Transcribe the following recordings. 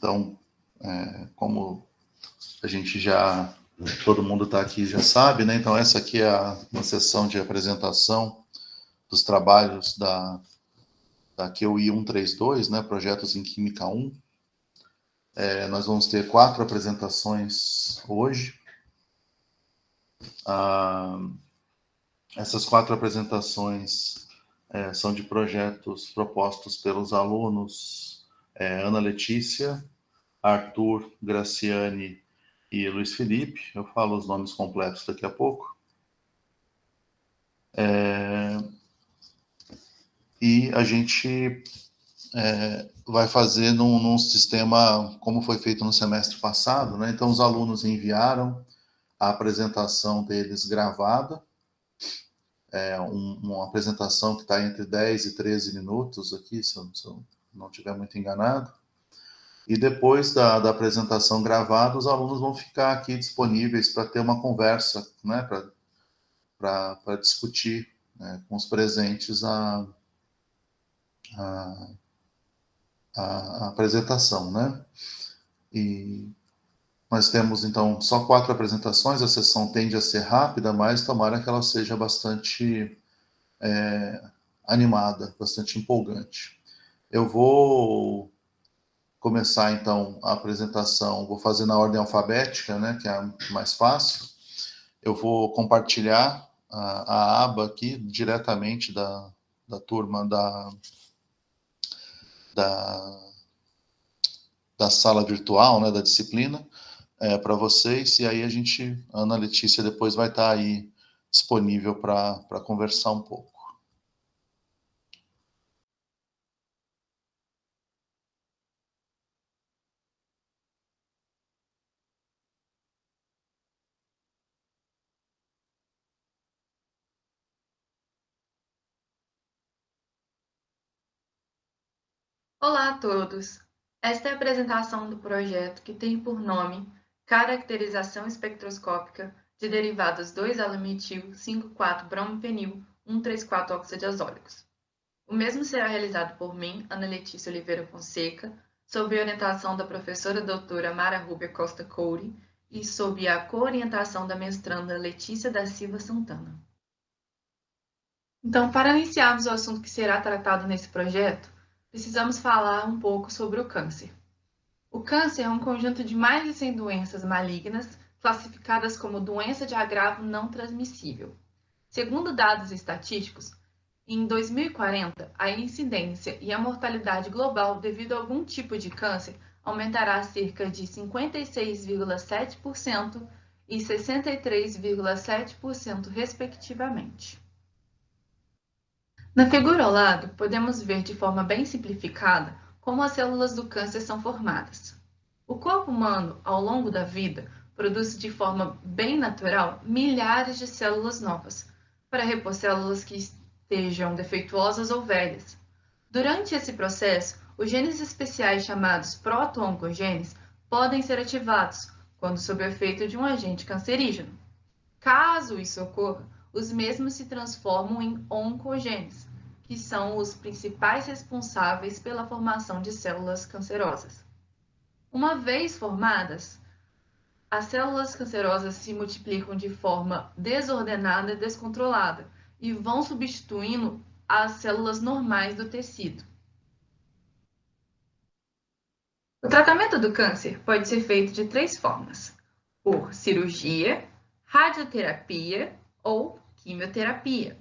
Então, como a gente já, todo mundo está aqui já sabe, né? Então essa aqui é uma sessão de apresentação dos trabalhos da QI 132, né? Projetos em Química 1. Nós vamos ter 4 apresentações hoje. Essas 4 apresentações são de projetos propostos pelos alunos Ana Letícia, Arthur, Graciane e Luiz Felipe. Eu falo os nomes completos daqui a pouco. E a gente vai fazer num sistema como foi feito no semestre passado, né? Então, os alunos enviaram a apresentação deles gravada, uma apresentação que está entre 10 e 13 minutos aqui, se eu não estiver muito enganado. E depois da apresentação gravada, os alunos vão ficar aqui disponíveis para ter uma conversa, né, para discutir, né, com os presentes a apresentação, né? E nós temos, então, só 4 apresentações, a sessão tende a ser rápida, mas tomara que ela seja bastante animada, bastante empolgante. Eu vou começar, então, a apresentação, vou fazer na ordem alfabética, né, que é a mais fácil. Eu vou compartilhar a aba aqui diretamente da turma da sala virtual, né, da disciplina, para vocês, e aí a Ana Letícia depois vai estar aí disponível para conversar um pouco. Olá a todos! Esta é a apresentação do projeto que tem por nome Caracterização espectroscópica de derivados 2-alemetil 5,4-bromopenil 1,3,4-oxadiazólicos. O mesmo será realizado por mim, Ana Letícia Oliveira Fonseca, sob a orientação da professora doutora Mara Rúbia Costa Couri e sob a coorientação da mestranda Letícia da Silva Santana. Então, para iniciarmos o assunto que será tratado nesse projeto, precisamos falar um pouco sobre o câncer. O câncer é um conjunto de mais de 100 doenças malignas classificadas como doença de agravo não transmissível. Segundo dados estatísticos, em 2040, a incidência e a mortalidade global devido a algum tipo de câncer aumentará cerca de 56,7% e 63,7%, respectivamente. Na figura ao lado, podemos ver de forma bem simplificada como as células do câncer são formadas. O corpo humano, ao longo da vida, produz de forma bem natural milhares de células novas, para repor células que estejam defeituosas ou velhas. Durante esse processo, os genes especiais chamados proto-oncogenes podem ser ativados, quando sob o efeito de um agente cancerígeno. Caso isso ocorra, os mesmos se transformam em oncogenes, que são os principais responsáveis pela formação de células cancerosas. Uma vez formadas, as células cancerosas se multiplicam de forma desordenada e descontrolada e vão substituindo as células normais do tecido. O tratamento do câncer pode ser feito de 3 formas: por cirurgia, radioterapia ou quimioterapia.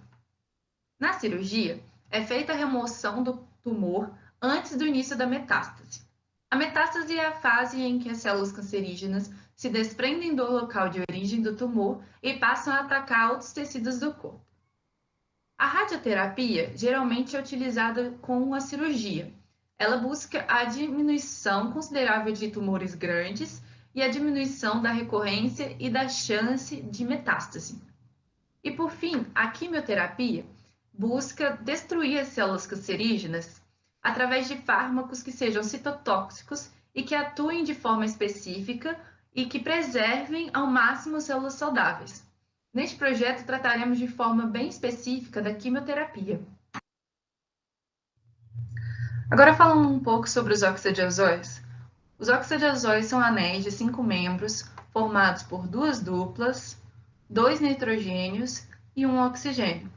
Na cirurgia, é feita a remoção do tumor antes do início da metástase. A metástase é a fase em que as células cancerígenas se desprendem do local de origem do tumor e passam a atacar outros tecidos do corpo. A radioterapia geralmente é utilizada com a cirurgia. Ela busca a diminuição considerável de tumores grandes e a diminuição da recorrência e da chance de metástase. E, por fim, a quimioterapia busca destruir as células cancerígenas através de fármacos que sejam citotóxicos e que atuem de forma específica e que preservem ao máximo células saudáveis. Neste projeto, trataremos de forma bem específica da quimioterapia. Agora, falando um pouco sobre os oxadiazóis. Os oxadiazóis são anéis de 5 membros, formados por 2 duplas, 2 nitrogênios e 1 oxigênio.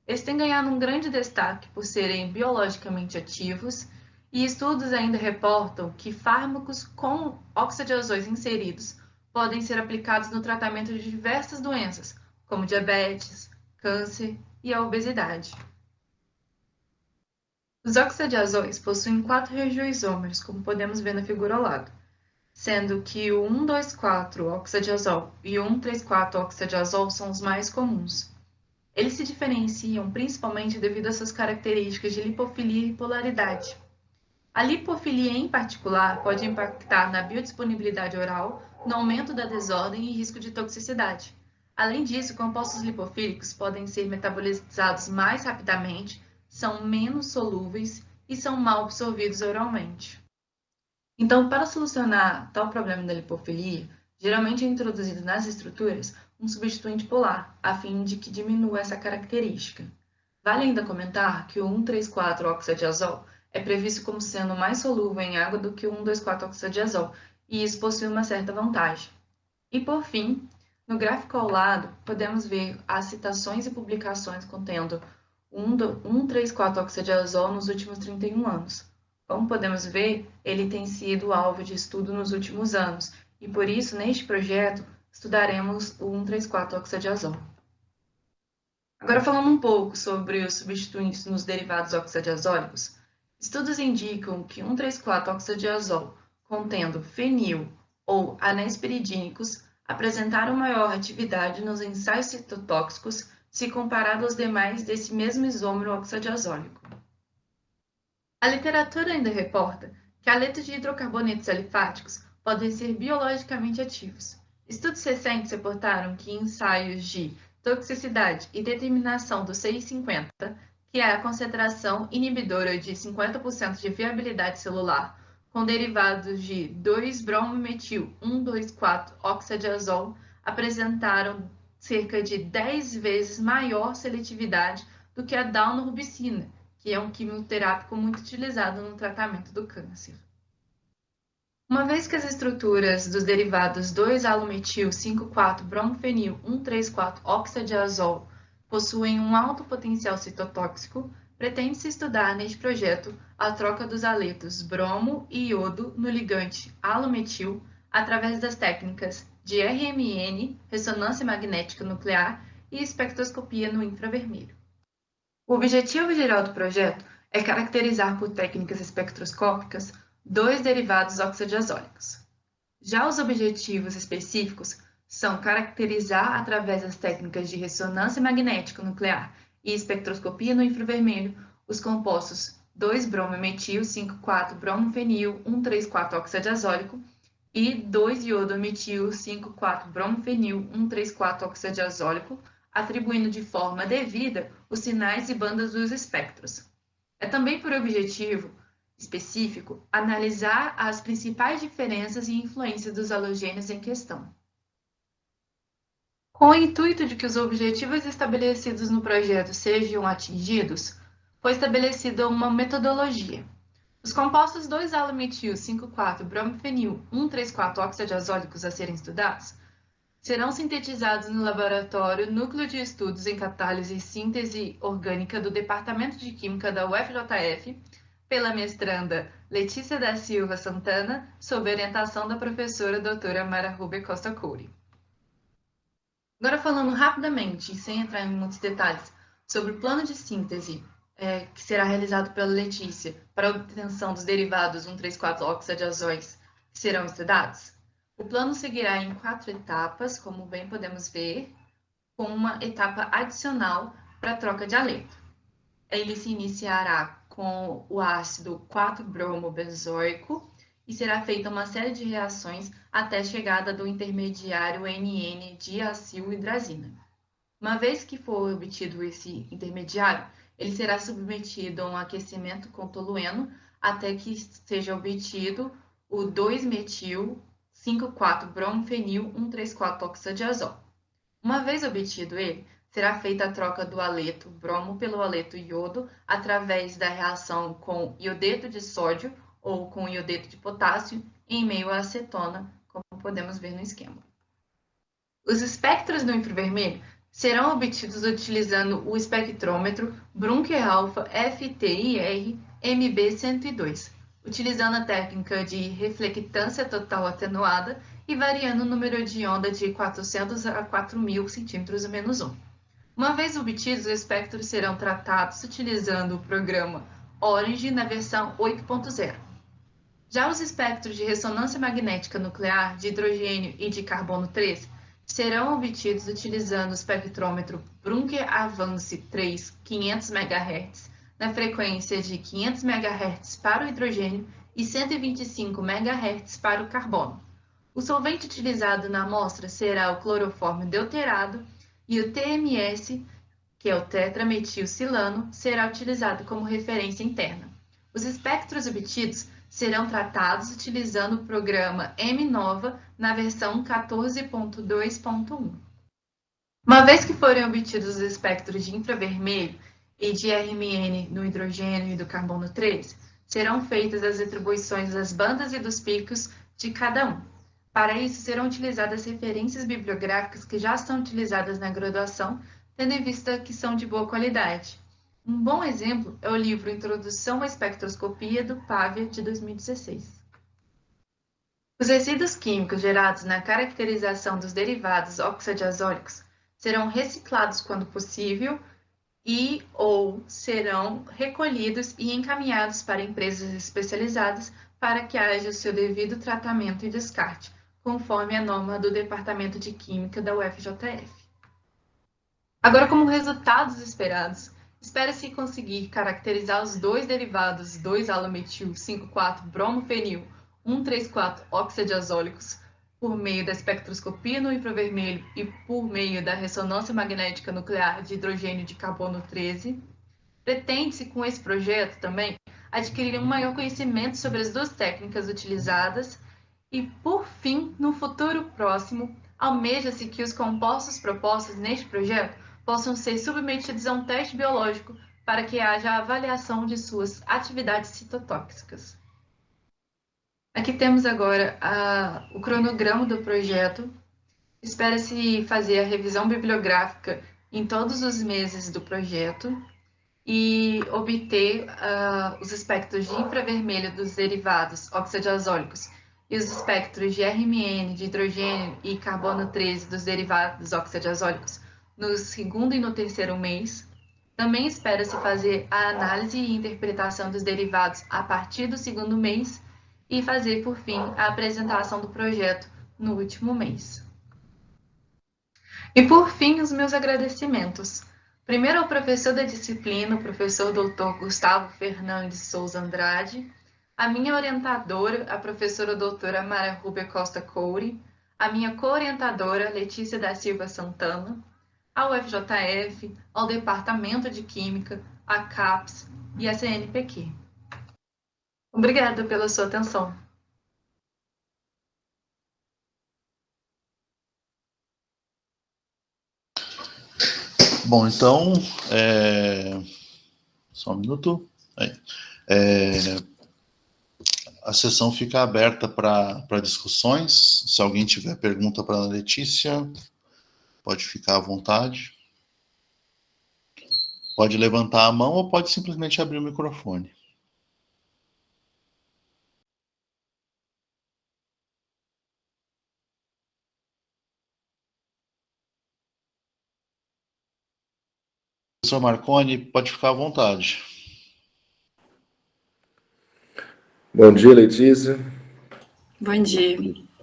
Eles têm ganhado um grande destaque por serem biologicamente ativos, e estudos ainda reportam que fármacos com oxadiazóis inseridos podem ser aplicados no tratamento de diversas doenças, como diabetes, câncer e a obesidade. Os oxadiazóis possuem 4 regioisômeros, como podemos ver na figura ao lado, sendo que o 1,2,4-oxadiazol e o 1,3,4-oxadiazol são os mais comuns. Eles se diferenciam principalmente devido às suas características de lipofilia e polaridade. A lipofilia, em particular, pode impactar na biodisponibilidade oral, no aumento da desordem e risco de toxicidade. Além disso, compostos lipofílicos podem ser metabolizados mais rapidamente, são menos solúveis e são mal absorvidos oralmente. Então, para solucionar tal problema da lipofilia, geralmente é introduzido nas estruturas um substituinte polar, a fim de que diminua essa característica. Vale ainda comentar que o 1,3,4-oxadiazol é previsto como sendo mais solúvel em água do que o 1,2,4-oxadiazol, e isso possui uma certa vantagem. E por fim, no gráfico ao lado, podemos ver as citações e publicações contendo 1,3,4-oxadiazol nos últimos 31 anos. Como podemos ver, ele tem sido alvo de estudo nos últimos anos, e por isso, neste projeto, estudaremos o 1,3,4-oxadiazol. Agora, falando um pouco sobre os substituintes nos derivados oxadiazólicos, estudos indicam que 1,3,4-oxadiazol, contendo fenil ou anéis piridínicos, apresentaram maior atividade nos ensaios citotóxicos se comparado aos demais desse mesmo isômero oxadiazólico. A literatura ainda reporta que aletos de hidrocarbonetos alifáticos podem ser biologicamente ativos. Estudos recentes reportaram que ensaios de toxicidade e determinação do CI50, que é a concentração inibidora de 50% de viabilidade celular, com derivados de 2-bromometil 1,2,4-oxadiazol, apresentaram cerca de 10 vezes maior seletividade do que a daunorubicina, que é um quimioterápico muito utilizado no tratamento do câncer. Uma vez que as estruturas dos derivados 2-alometil-5,4-bromofenil 1,3,4-oxadiazol possuem um alto potencial citotóxico, pretende-se estudar neste projeto a troca dos aletos bromo e iodo no ligante alometil através das técnicas de RMN, ressonância magnética nuclear, e espectroscopia no infravermelho. O objetivo geral do projeto é caracterizar por técnicas espectroscópicas 2 derivados oxadiazólicos. Já os objetivos específicos são caracterizar através das técnicas de ressonância magnética nuclear e espectroscopia no infravermelho os compostos 2-bromometil 5,4-bromofenil 1,3,4-oxadiazólico e 2-iodometil 5,4-bromofenil 1,3,4-oxadiazólico, atribuindo de forma devida os sinais e bandas dos espectros. É também por objetivo específico analisar as principais diferenças e influências dos halogênios em questão. Com o intuito de que os objetivos estabelecidos no projeto sejam atingidos, foi estabelecida uma metodologia. Os compostos 2-alometil 5,4-bromofenil 1,3,4-oxadiazólicos a serem estudados serão sintetizados no laboratório Núcleo de Estudos em Catálise e Síntese Orgânica do Departamento de Química da UFJF, pela mestranda Letícia da Silva Santana, sob orientação da professora doutora Mara Ruber Costa Couri. Agora, falando rapidamente, sem entrar em muitos detalhes, sobre o plano de síntese que será realizado pela Letícia para a obtenção dos derivados 1,3,4-oxadiazóis que serão estudados, o plano seguirá em 4 etapas, como bem podemos ver, com uma etapa adicional para a troca de aleto. Ele se iniciará com o ácido 4-bromobenzoico e será feita uma série de reações até a chegada do intermediário NN-diacilhidrazina. Uma vez que for obtido esse intermediário, ele será submetido a um aquecimento com tolueno até que seja obtido o 2-metil 5,4-bromofenil 1,3,4-oxadiazol. Uma vez obtido ele, será feita a troca do aleto bromo pelo aleto iodo através da reação com iodeto de sódio ou com iodeto de potássio, em meio à acetona, como podemos ver no esquema. Os espectros do infravermelho serão obtidos utilizando o espectrômetro Brunker Alpha FTIR MB102, utilizando a técnica de reflectância total atenuada e variando o número de onda de 400 a 4.000 cm-1. Uma vez obtidos, os espectros serão tratados utilizando o programa Orange na versão 8.0. Já os espectros de ressonância magnética nuclear de hidrogênio e de carbono 13 serão obtidos utilizando o espectrômetro Brunker Avance 3 500 MHz na frequência de 500 MHz para o hidrogênio e 125 MHz para o carbono. O solvente utilizado na amostra será o cloroformo deuterado e o TMS, que é o tetrametilsilano, será utilizado como referência interna. Os espectros obtidos serão tratados utilizando o programa MNOVA na versão 14.2.1. Uma vez que forem obtidos os espectros de infravermelho e de RMN no hidrogênio e do carbono 3, serão feitas as atribuições das bandas e dos picos de cada um. Para isso, serão utilizadas referências bibliográficas que já são utilizadas na graduação, tendo em vista que são de boa qualidade. Um bom exemplo é o livro Introdução à Espectroscopia, do Pavia, de 2016. Os resíduos químicos gerados na caracterização dos derivados oxadiazólicos serão reciclados quando possível e ou serão recolhidos e encaminhados para empresas especializadas para que haja o seu devido tratamento e descarte, conforme a norma do Departamento de Química da UFJF. Agora, como resultados esperados, espera-se conseguir caracterizar os dois derivados 2-alometil 5,4-bromofenil 1,3,4-oxadiazólicos por meio da espectroscopia no infravermelho e por meio da ressonância magnética nuclear de hidrogênio de carbono 13. Pretende-se, com esse projeto também, adquirir um maior conhecimento sobre as duas técnicas utilizadas e, por fim, no futuro próximo, almeja-se que os compostos propostos neste projeto possam ser submetidos a um teste biológico para que haja a avaliação de suas atividades citotóxicas. Aqui temos agora o cronograma do projeto. Espera-se fazer a revisão bibliográfica em todos os meses do projeto e obter os espectros de infravermelho dos derivados oxadiazólicos e os espectros de RMN, de hidrogênio e carbono 13 dos derivados oxadiazólicos no segundo e no terceiro mês. Também espera-se fazer a análise e interpretação dos derivados a partir do segundo mês e fazer, por fim, a apresentação do projeto no último mês. E, por fim, os meus agradecimentos. Primeiro ao professor da disciplina, o professor Dr. Gustavo Fernandes Souza Andrade, a minha orientadora, a professora doutora Mara Rúbia Costa Coure, a minha co-orientadora, Letícia da Silva Santana, ao FJF, ao Departamento de Química, à CAPES e à CNPq. Obrigada pela sua atenção. Bom, então, só um minuto. A sessão fica aberta para discussões. Se alguém tiver pergunta para a Letícia, pode ficar à vontade. Pode levantar a mão ou pode simplesmente abrir o microfone. Professor Marconi, pode ficar à vontade. Bom dia, Letícia. Bom dia.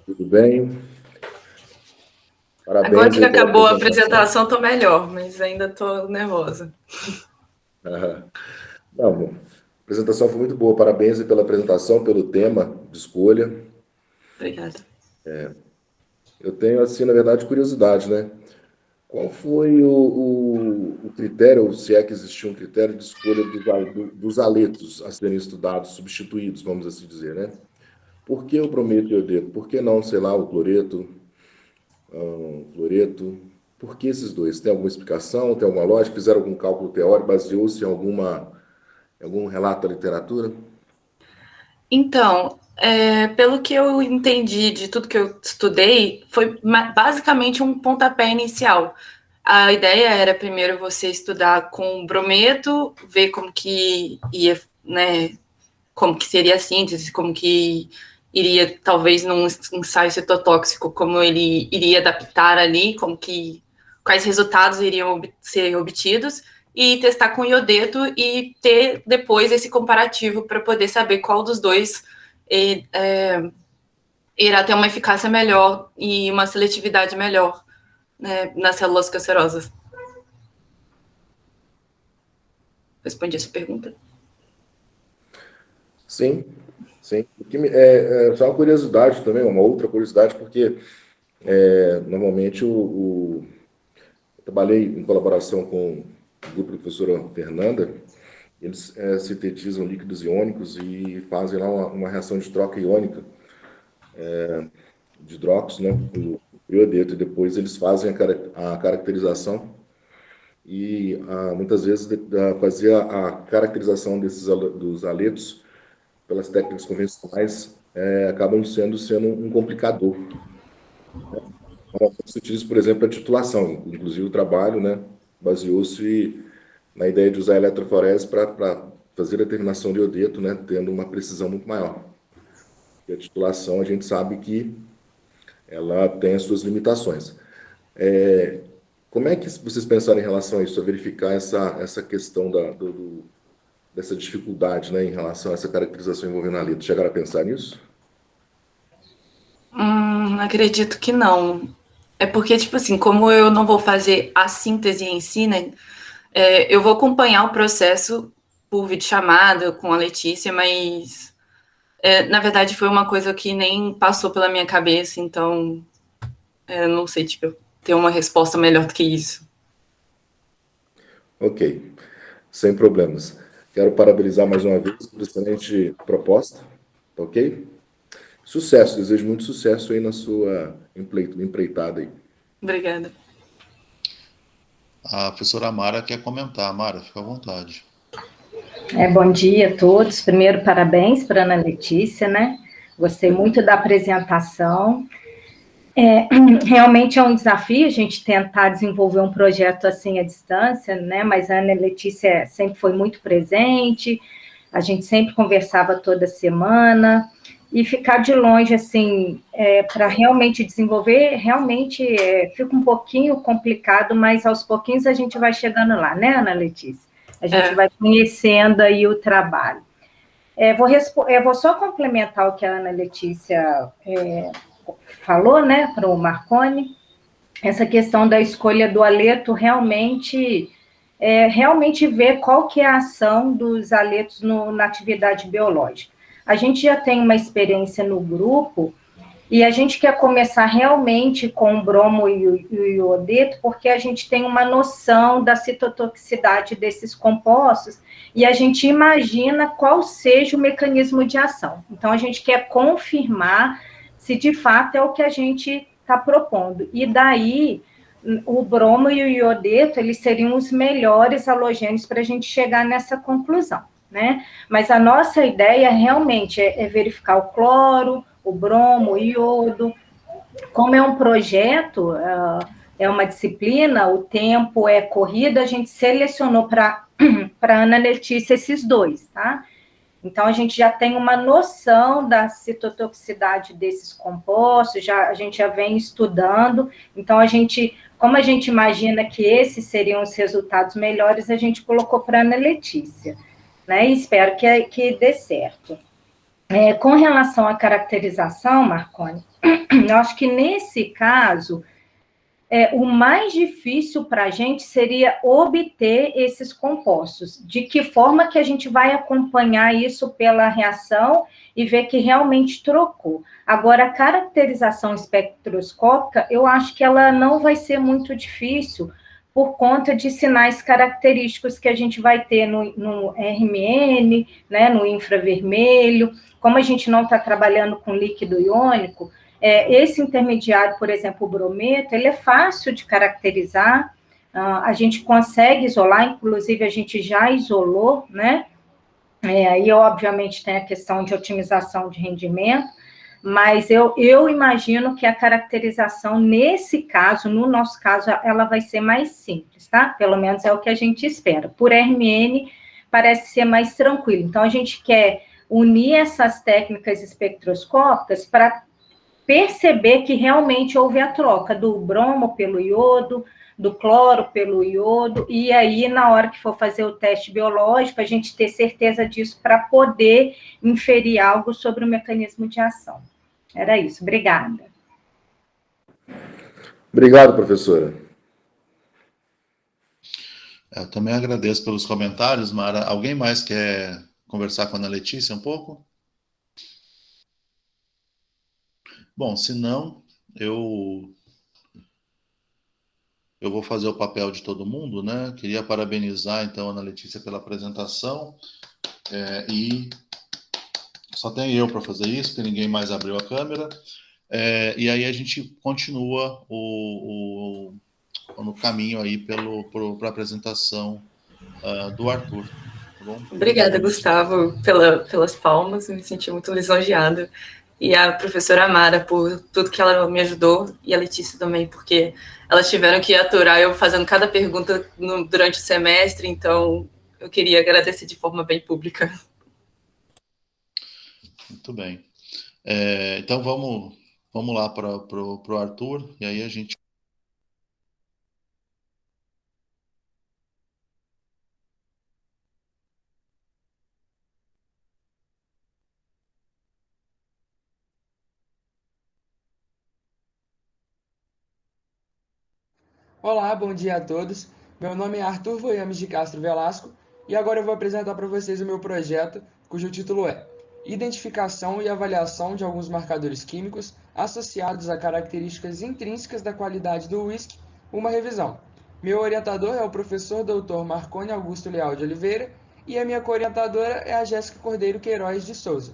Tudo bem? Parabéns. Agora que acabou a apresentação, estou melhor, mas ainda estou nervosa. Não, a apresentação foi muito boa. Parabéns pela apresentação, pelo tema de escolha. Obrigada. Eu tenho, assim, na verdade, curiosidade, né? Qual foi o critério, ou se é que existia um critério de escolha dos aletos a serem estudados, substituídos, vamos assim dizer, né? Por que o brometo e o iodeto? Por que não, sei lá, o cloreto, fluoreto? Por que esses dois? Tem alguma explicação? Tem alguma lógica? Fizeram algum cálculo teórico? Baseou-se em algum relato da literatura? Então, pelo que eu entendi de tudo que eu estudei, foi basicamente um pontapé inicial. A ideia era primeiro você estudar com brometo, ver como que ia, né, como que seria a síntese, como que iria, talvez, num ensaio citotóxico, como ele iria adaptar ali, quais resultados iriam ser obtidos, e testar com iodeto e ter depois esse comparativo para poder saber qual dos dois irá ter uma eficácia melhor e uma seletividade melhor, né, nas células cancerosas. Respondi essa pergunta? Sim, sim. Só uma curiosidade também, uma outra curiosidade, porque normalmente eu trabalhei em colaboração com o grupo da professora Fernanda. Eles sintetizam líquidos iônicos e fazem lá uma reação de troca iônica de hidróxido, né, com o iodeto, e depois eles fazem a caracterização e muitas vezes fazia a caracterização dos aletos pelas técnicas convencionais acabam sendo um complicador. Se utiliza, por exemplo, a titulação. Inclusive, o trabalho, né, baseou-se na ideia de usar a eletroforese para fazer a determinação de iodeto, né, tendo uma precisão muito maior. E a titulação, a gente sabe que ela tem as suas limitações. Como é que vocês pensaram em relação a isso, a verificar essa questão dessa dificuldade, né, em relação a essa caracterização envolvendo aleto? Chegaram a pensar nisso? Acredito que não. É porque, tipo assim, como eu não vou fazer a síntese em si, né, eu vou acompanhar o processo por videochamada com a Letícia, mas, na verdade, foi uma coisa que nem passou pela minha cabeça, então, não sei, tipo, ter uma resposta melhor do que isso. Ok, sem problemas. Quero parabenizar mais uma vez por excelente proposta, tá ok? Sucesso, desejo muito sucesso aí na sua empreitada aí. Obrigada. A professora Mara quer comentar. Mara, fica à vontade. Bom dia a todos. Primeiro, parabéns para a Ana Letícia, né? Gostei muito da apresentação. Realmente é um desafio a gente tentar desenvolver um projeto assim à distância, né? Mas a Ana Letícia sempre foi muito presente, a gente sempre conversava toda semana, e ficar de longe, assim, para realmente desenvolver, realmente fica um pouquinho complicado, mas aos pouquinhos a gente vai chegando lá, né, Ana Letícia? A gente vai conhecendo aí o trabalho. Vou só complementar o que a Ana Letícia falou, né, para o Marconi, essa questão da escolha do aleto realmente ver qual que é a ação dos aletos na atividade biológica. A gente já tem uma experiência no grupo e a gente quer começar realmente com o bromo e o iodeto, porque a gente tem uma noção da citotoxicidade desses compostos e a gente imagina qual seja o mecanismo de ação. Então, a gente quer confirmar se de fato é o que a gente está propondo. E daí, o bromo e o iodeto, eles seriam os melhores halogênios para a gente chegar nessa conclusão, né? Mas a nossa ideia realmente é verificar o cloro, o bromo, o iodo. Como é um projeto, é uma disciplina, o tempo é corrido, a gente selecionou para a Ana Letícia esses dois, tá? Então, a gente já tem uma noção da citotoxicidade desses compostos, a gente já vem estudando, então, como a gente imagina que esses seriam os resultados melhores, a gente colocou para a Ana Letícia, né, e espero que dê certo. Com relação à caracterização, Marconi, eu acho que nesse caso, o mais difícil para a gente seria obter esses compostos. De que forma que a gente vai acompanhar isso pela reação e ver que realmente trocou. Agora, a caracterização espectroscópica, eu acho que ela não vai ser muito difícil por conta de sinais característicos que a gente vai ter no RMN, né, no infravermelho. Como a gente não está trabalhando com líquido iônico, esse intermediário, por exemplo, o brometo, ele é fácil de caracterizar, a gente consegue isolar, inclusive a gente já isolou, né? Aí, obviamente, tem a questão de otimização de rendimento, mas eu imagino que a caracterização, nesse caso, no nosso caso, ela vai ser mais simples, tá? Pelo menos é o que a gente espera. Por RMN, parece ser mais tranquilo. Então, a gente quer unir essas técnicas espectroscópicas para perceber que realmente houve a troca do bromo pelo iodo, do cloro pelo iodo, e aí, na hora que for fazer o teste biológico, a gente ter certeza disso para poder inferir algo sobre o mecanismo de ação. Era isso, obrigada. Obrigado, professora. Eu também agradeço pelos comentários, Mara. Alguém mais quer conversar com a Ana Letícia um pouco? Bom, se não, eu vou fazer o papel de todo mundo, né? Queria parabenizar, então, a Ana Letícia pela apresentação, e só tem eu para fazer isso, porque ninguém mais abriu a câmera, e aí a gente continua no caminho aí para a apresentação do Arthur. Tá bom? Obrigada, Gustavo, pelas palmas, me senti muito lisonjeada. E a professora Amara por tudo que ela me ajudou, e a Letícia também, porque elas tiveram que aturar eu fazendo cada pergunta durante o semestre, então eu queria agradecer de forma bem pública. Muito bem. Então vamos lá para o Arthur, e aí a gente... Olá, bom dia a todos. Meu nome é Arthur Voyames de Castro Velasco e agora eu vou apresentar para vocês o meu projeto, cujo título é Identificação e Avaliação de alguns marcadores químicos associados a características intrínsecas da qualidade do uísque, uma revisão. Meu orientador é o professor Dr. Marconi Augusto Leal de Oliveira e a minha co-orientadora é a Jéssica Cordeiro Queiroz de Souza.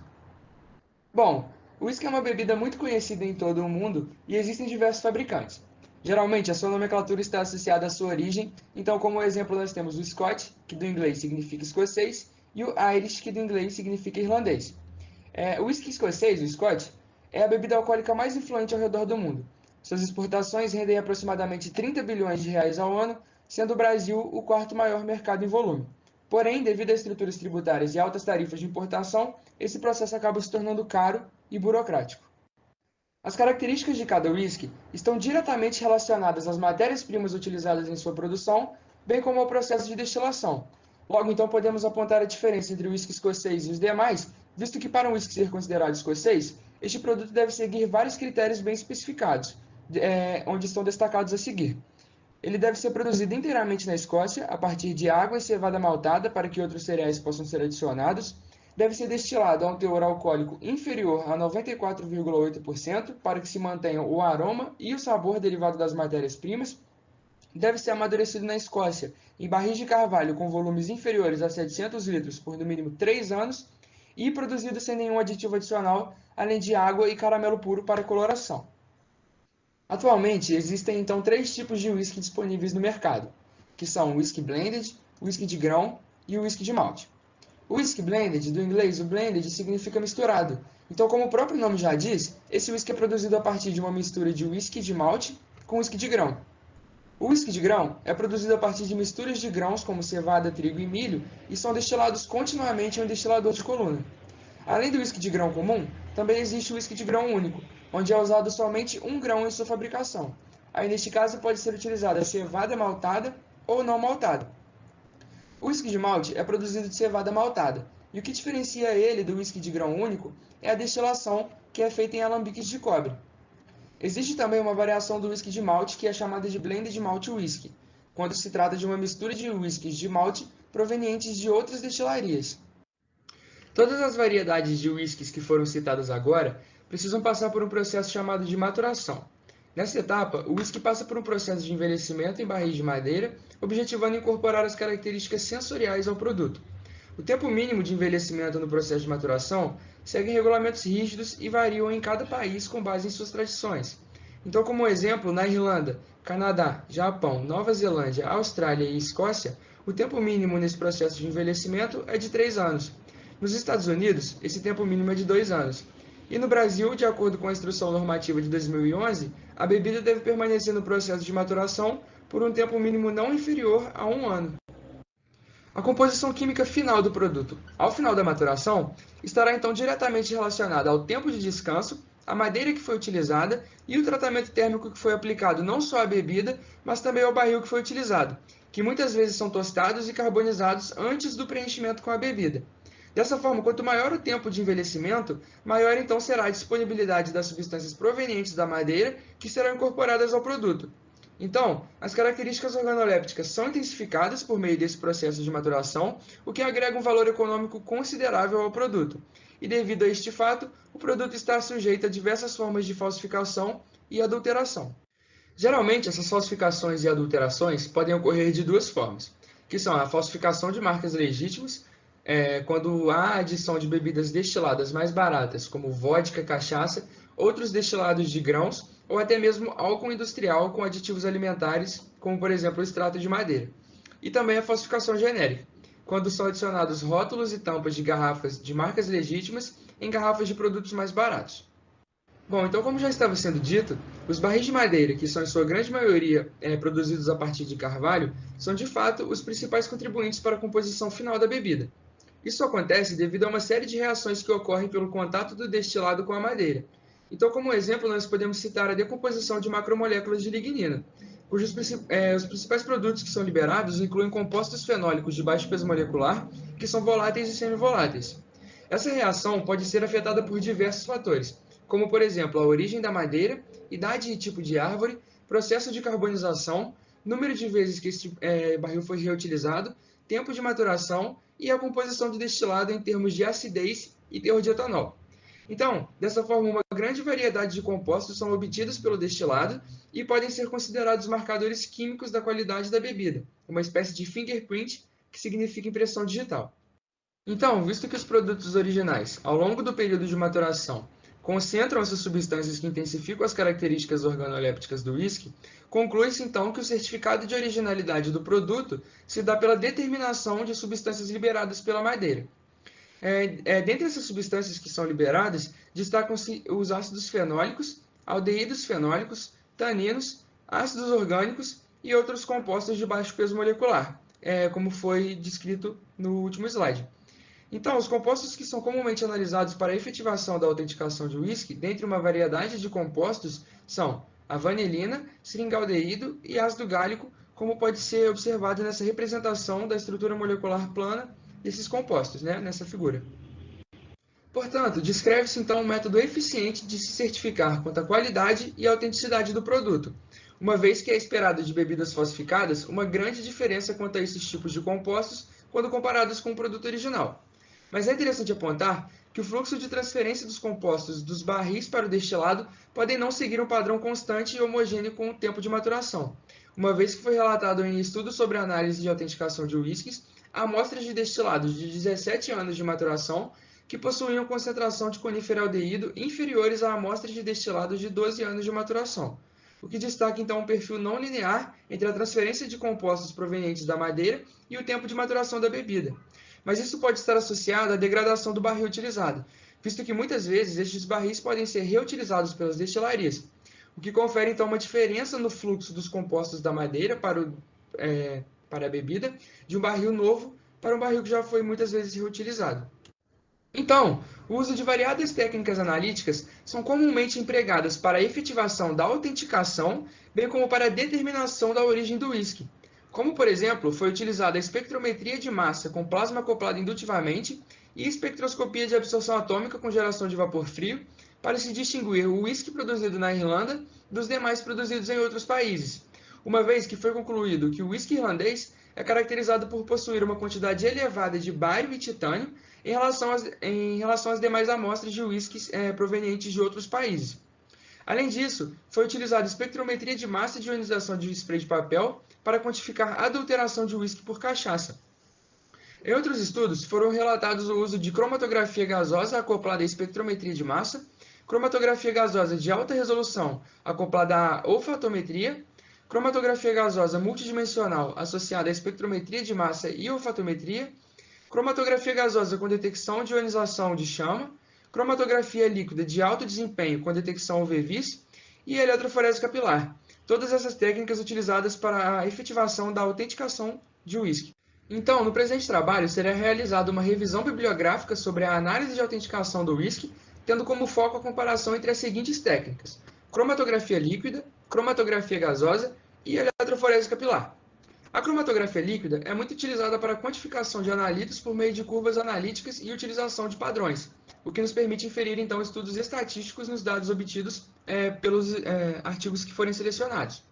Bom, o uísque é uma bebida muito conhecida em todo o mundo e existem diversos fabricantes. Geralmente, a sua nomenclatura está associada à sua origem, então como exemplo nós temos o Scotch, que do inglês significa escocês, e o Irish, que do inglês significa irlandês. O whisky escocês, o Scotch, é a bebida alcoólica mais influente ao redor do mundo. Suas exportações rendem aproximadamente 30 bilhões de reais ao ano, sendo o Brasil o quarto maior mercado em volume. Porém, devido a estruturas tributárias e altas tarifas de importação, esse processo acaba se tornando caro e burocrático. As características de cada whisky estão diretamente relacionadas às matérias-primas utilizadas em sua produção, bem como ao processo de destilação. Logo, então, podemos apontar a diferença entre o whisky escocês e os demais, visto que para um whisky ser considerado escocês, este produto deve seguir vários critérios bem especificados, onde estão destacados a seguir. Ele deve ser produzido inteiramente na Escócia, a partir de água e cevada maltada, para que outros cereais possam ser adicionados. Deve ser destilado a um teor alcoólico inferior a 94,8%, para que se mantenham o aroma e o sabor derivado das matérias-primas. Deve ser amadurecido na Escócia, em barris de carvalho com volumes inferiores a 700 litros por no mínimo 3 anos, e produzido sem nenhum aditivo adicional, além de água e caramelo puro para coloração. Atualmente, existem então 3 tipos de whisky disponíveis no mercado, que são o whisky blended, o whisky de grão e o whisky de malte. O whisky blended, do inglês, o blended significa misturado. Então, como o próprio nome já diz, esse whisky é produzido a partir de uma mistura de whisky de malte com whisky de grão. O whisky de grão é produzido a partir de misturas de grãos como cevada, trigo e milho e são destilados continuamente em um destilador de coluna. Além do whisky de grão comum, também existe o whisky de grão único, onde é usado somente um grão em sua fabricação. Aí, neste caso, pode ser utilizada a cevada maltada ou não maltada. O whisky de malte é produzido de cevada maltada, e o que diferencia ele do whisky de grão único é a destilação, que é feita em alambiques de cobre. Existe também uma variação do whisky de malte que é chamada de blended malt whisky, quando se trata de uma mistura de whiskies de malte provenientes de outras destilarias. Todas as variedades de whiskies que foram citadas agora precisam passar por um processo chamado de maturação. Nessa etapa, o whisky passa por um processo de envelhecimento em barris de madeira, objetivando incorporar as características sensoriais ao produto. O tempo mínimo de envelhecimento no processo de maturação segue regulamentos rígidos e variam em cada país com base em suas tradições. Então, como exemplo, na Irlanda, Canadá, Japão, Nova Zelândia, Austrália e Escócia, o tempo mínimo nesse processo de envelhecimento é de 3 anos. Nos Estados Unidos, esse tempo mínimo é de 2 anos. E no Brasil, de acordo com a Instrução Normativa de 2011, a bebida deve permanecer no processo de maturação por um tempo mínimo não inferior a 1 ano. A composição química final do produto, ao final da maturação, estará então diretamente relacionada ao tempo de descanso, a madeira que foi utilizada e o tratamento térmico que foi aplicado não só à bebida, mas também ao barril que foi utilizado, que muitas vezes são tostados e carbonizados antes do preenchimento com a bebida. Dessa forma, quanto maior o tempo de envelhecimento, maior então será a disponibilidade das substâncias provenientes da madeira que serão incorporadas ao produto. Então, as características organolépticas são intensificadas por meio desse processo de maturação, o que agrega um valor econômico considerável ao produto. E devido a este fato, o produto está sujeito a diversas formas de falsificação e adulteração. Geralmente, essas falsificações e adulterações podem ocorrer de duas formas, que são a falsificação de marcas legítimas, quando há adição de bebidas destiladas mais baratas, como vodka, cachaça, outros destilados de grãos ou até mesmo álcool industrial com aditivos alimentares, como por exemplo o extrato de madeira. E também a falsificação genérica, quando são adicionados rótulos e tampas de garrafas de marcas legítimas em garrafas de produtos mais baratos. Bom, então como já estava sendo dito, os barris de madeira, que são em sua grande maioria produzidos a partir de carvalho, são de fato os principais contribuintes para a composição final da bebida. Isso acontece devido a uma série de reações que ocorrem pelo contato do destilado com a madeira. Então, como exemplo, nós podemos citar a decomposição de macromoléculas de lignina, cujos os principais produtos que são liberados incluem compostos fenólicos de baixo peso molecular, que são voláteis e semivoláteis. Essa reação pode ser afetada por diversos fatores, como, por exemplo, a origem da madeira, idade e tipo de árvore, processo de carbonização, número de vezes que este barril foi reutilizado, tempo de maturação e a composição do destilado em termos de acidez e teor de etanol. Então, dessa forma, uma grande variedade de compostos são obtidos pelo destilado e podem ser considerados marcadores químicos da qualidade da bebida, uma espécie de fingerprint, que significa impressão digital. Então, visto que os produtos originais, ao longo do período de maturação, concentram essas substâncias que intensificam as características organolépticas do whisky, conclui-se então que o certificado de originalidade do produto se dá pela determinação de substâncias liberadas pela madeira. Dentre essas substâncias que são liberadas, destacam-se os ácidos fenólicos, aldeídos fenólicos, taninos, ácidos orgânicos e outros compostos de baixo peso molecular, como foi descrito no último slide. Então, os compostos que são comumente analisados para a efetivação da autenticação de whisky, dentre uma variedade de compostos, são a vanilina, seringaldeído e ácido gálico, como pode ser observado nessa representação da estrutura molecular plana desses compostos, nessa figura. Portanto, descreve-se então um método eficiente de se certificar quanto à qualidade e autenticidade do produto, uma vez que é esperado de bebidas falsificadas uma grande diferença quanto a esses tipos de compostos quando comparados com o produto original. Mas é interessante apontar que o fluxo de transferência dos compostos dos barris para o destilado podem não seguir um padrão constante e homogêneo com o tempo de maturação, uma vez que foi relatado em estudos sobre análise de autenticação de whiskies amostras de destilados de 17 anos de maturação que possuíam concentração de conífero-aldeído inferiores a amostras de destilados de 12 anos de maturação, o que destaca então um perfil não linear entre a transferência de compostos provenientes da madeira e o tempo de maturação da bebida. Mas isso pode estar associado à degradação do barril utilizado, visto que muitas vezes estes barris podem ser reutilizados pelas destilarias, o que confere então uma diferença no fluxo dos compostos da madeira para a bebida, de um barril novo para um barril que já foi muitas vezes reutilizado. Então, o uso de variadas técnicas analíticas são comumente empregadas para a efetivação da autenticação, bem como para a determinação da origem do whisky. Como, por exemplo, foi utilizada a espectrometria de massa com plasma acoplado indutivamente e espectroscopia de absorção atômica com geração de vapor frio para se distinguir o whisky produzido na Irlanda dos demais produzidos em outros países, uma vez que foi concluído que o whisky irlandês é caracterizado por possuir uma quantidade elevada de bário e titânio em relação às demais amostras de whiskies provenientes de outros países. Além disso, foi utilizada espectrometria de massa de ionização de spray de papel para quantificar a adulteração de whisky por cachaça. Em outros estudos, foram relatados o uso de cromatografia gasosa acoplada à espectrometria de massa, cromatografia gasosa de alta resolução acoplada à olfatometria, cromatografia gasosa multidimensional associada à espectrometria de massa e olfatometria, cromatografia gasosa com detecção de ionização de chama, cromatografia líquida de alto desempenho com detecção UV-Vis e eletroforese capilar. Todas essas técnicas utilizadas para a efetivação da autenticação de uísque. Então, no presente trabalho, será realizada uma revisão bibliográfica sobre a análise de autenticação do uísque, tendo como foco a comparação entre as seguintes técnicas: cromatografia líquida, cromatografia gasosa e eletroforese capilar. A cromatografia líquida é muito utilizada para a quantificação de analitos por meio de curvas analíticas e utilização de padrões, o que nos permite inferir, então, estudos estatísticos nos dados obtidos pelos artigos que forem selecionados.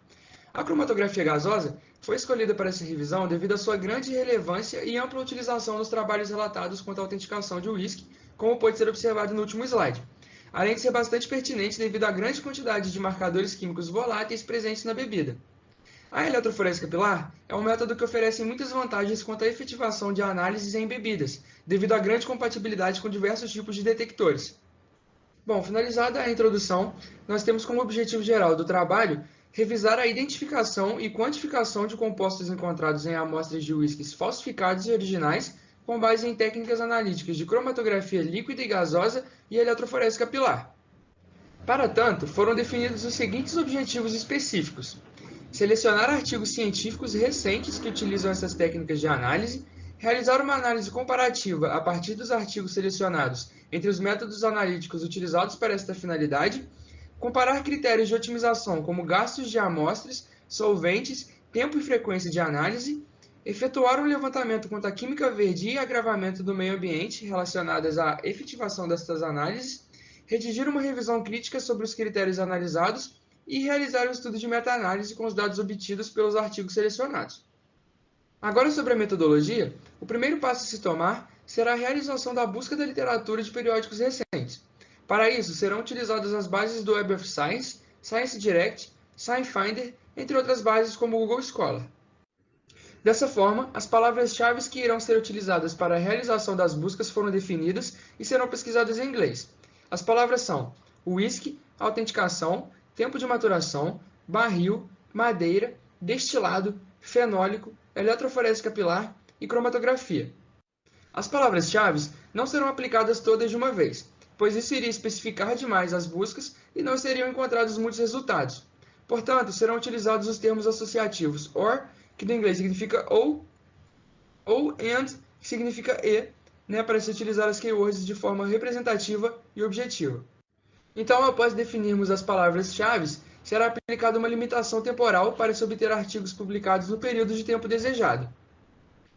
A cromatografia gasosa foi escolhida para essa revisão devido à sua grande relevância e ampla utilização nos trabalhos relatados quanto à autenticação de uísque, como pode ser observado no último slide, além de ser bastante pertinente devido à grande quantidade de marcadores químicos voláteis presentes na bebida. A eletroforese capilar é um método que oferece muitas vantagens quanto à efetivação de análises em bebidas, devido à grande compatibilidade com diversos tipos de detectores. Bom, finalizada a introdução, nós temos como objetivo geral do trabalho revisar a identificação e quantificação de compostos encontrados em amostras de uísques falsificados e originais, com base em técnicas analíticas de cromatografia líquida e gasosa e eletroforese capilar. Para tanto, foram definidos os seguintes objetivos específicos: selecionar artigos científicos recentes que utilizam essas técnicas de análise, realizar uma análise comparativa a partir dos artigos selecionados entre os métodos analíticos utilizados para esta finalidade, comparar critérios de otimização como gastos de amostras, solventes, tempo e frequência de análise, efetuar um levantamento quanto à química verde e agravamento do meio ambiente relacionadas à efetivação destas análises, redigir uma revisão crítica sobre os critérios analisados e realizar um estudo de meta-análise com os dados obtidos pelos artigos selecionados. Agora, sobre a metodologia, o primeiro passo a se tomar será a realização da busca da literatura de periódicos recentes. Para isso, serão utilizadas as bases do Web of Science, Science Direct, SciFinder, entre outras bases como o Google Scholar. Dessa forma, as palavras-chave que irão ser utilizadas para a realização das buscas foram definidas e serão pesquisadas em inglês. As palavras são whisky, autenticação, tempo de maturação, barril, madeira, destilado, fenólico, eletroforese capilar e cromatografia. As palavras-chave não serão aplicadas todas de uma vez, pois isso iria especificar demais as buscas e não seriam encontrados muitos resultados. Portanto, serão utilizados os termos associativos or, que do inglês significa ou and, que significa e, para se utilizar as keywords de forma representativa e objetiva. Então, após definirmos as palavras-chave, será aplicada uma limitação temporal para se obter artigos publicados no período de tempo desejado.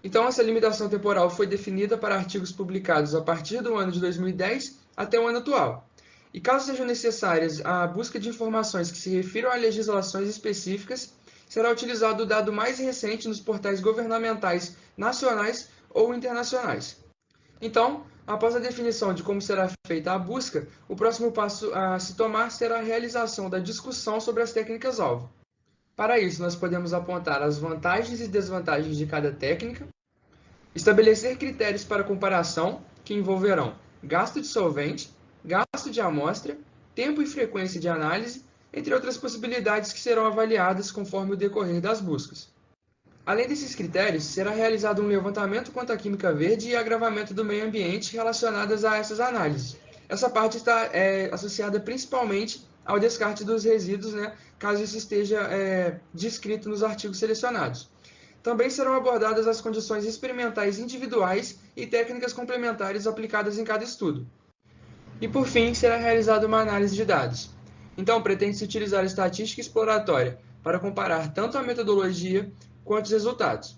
Então, essa limitação temporal foi definida para artigos publicados a partir do ano de 2010 até o ano atual. E caso sejam necessárias a busca de informações que se refiram a legislações específicas, será utilizado o dado mais recente nos portais governamentais nacionais ou internacionais. Então, após a definição de como será feita a busca, o próximo passo a se tomar será a realização da discussão sobre as técnicas-alvo. Para isso, nós podemos apontar as vantagens e desvantagens de cada técnica, estabelecer critérios para comparação, que envolverão gasto de solvente, gasto de amostra, tempo e frequência de análise, entre outras possibilidades que serão avaliadas conforme o decorrer das buscas. Além desses critérios, será realizado um levantamento quanto à química verde e agravamento do meio ambiente relacionadas a essas análises. Essa parte está associada principalmente ao descarte dos resíduos, caso isso esteja descrito nos artigos selecionados. Também serão abordadas as condições experimentais individuais e técnicas complementares aplicadas em cada estudo. E, por fim, será realizada uma análise de dados. Então, pretende-se utilizar estatística exploratória para comparar tanto a metodologia quanto os resultados.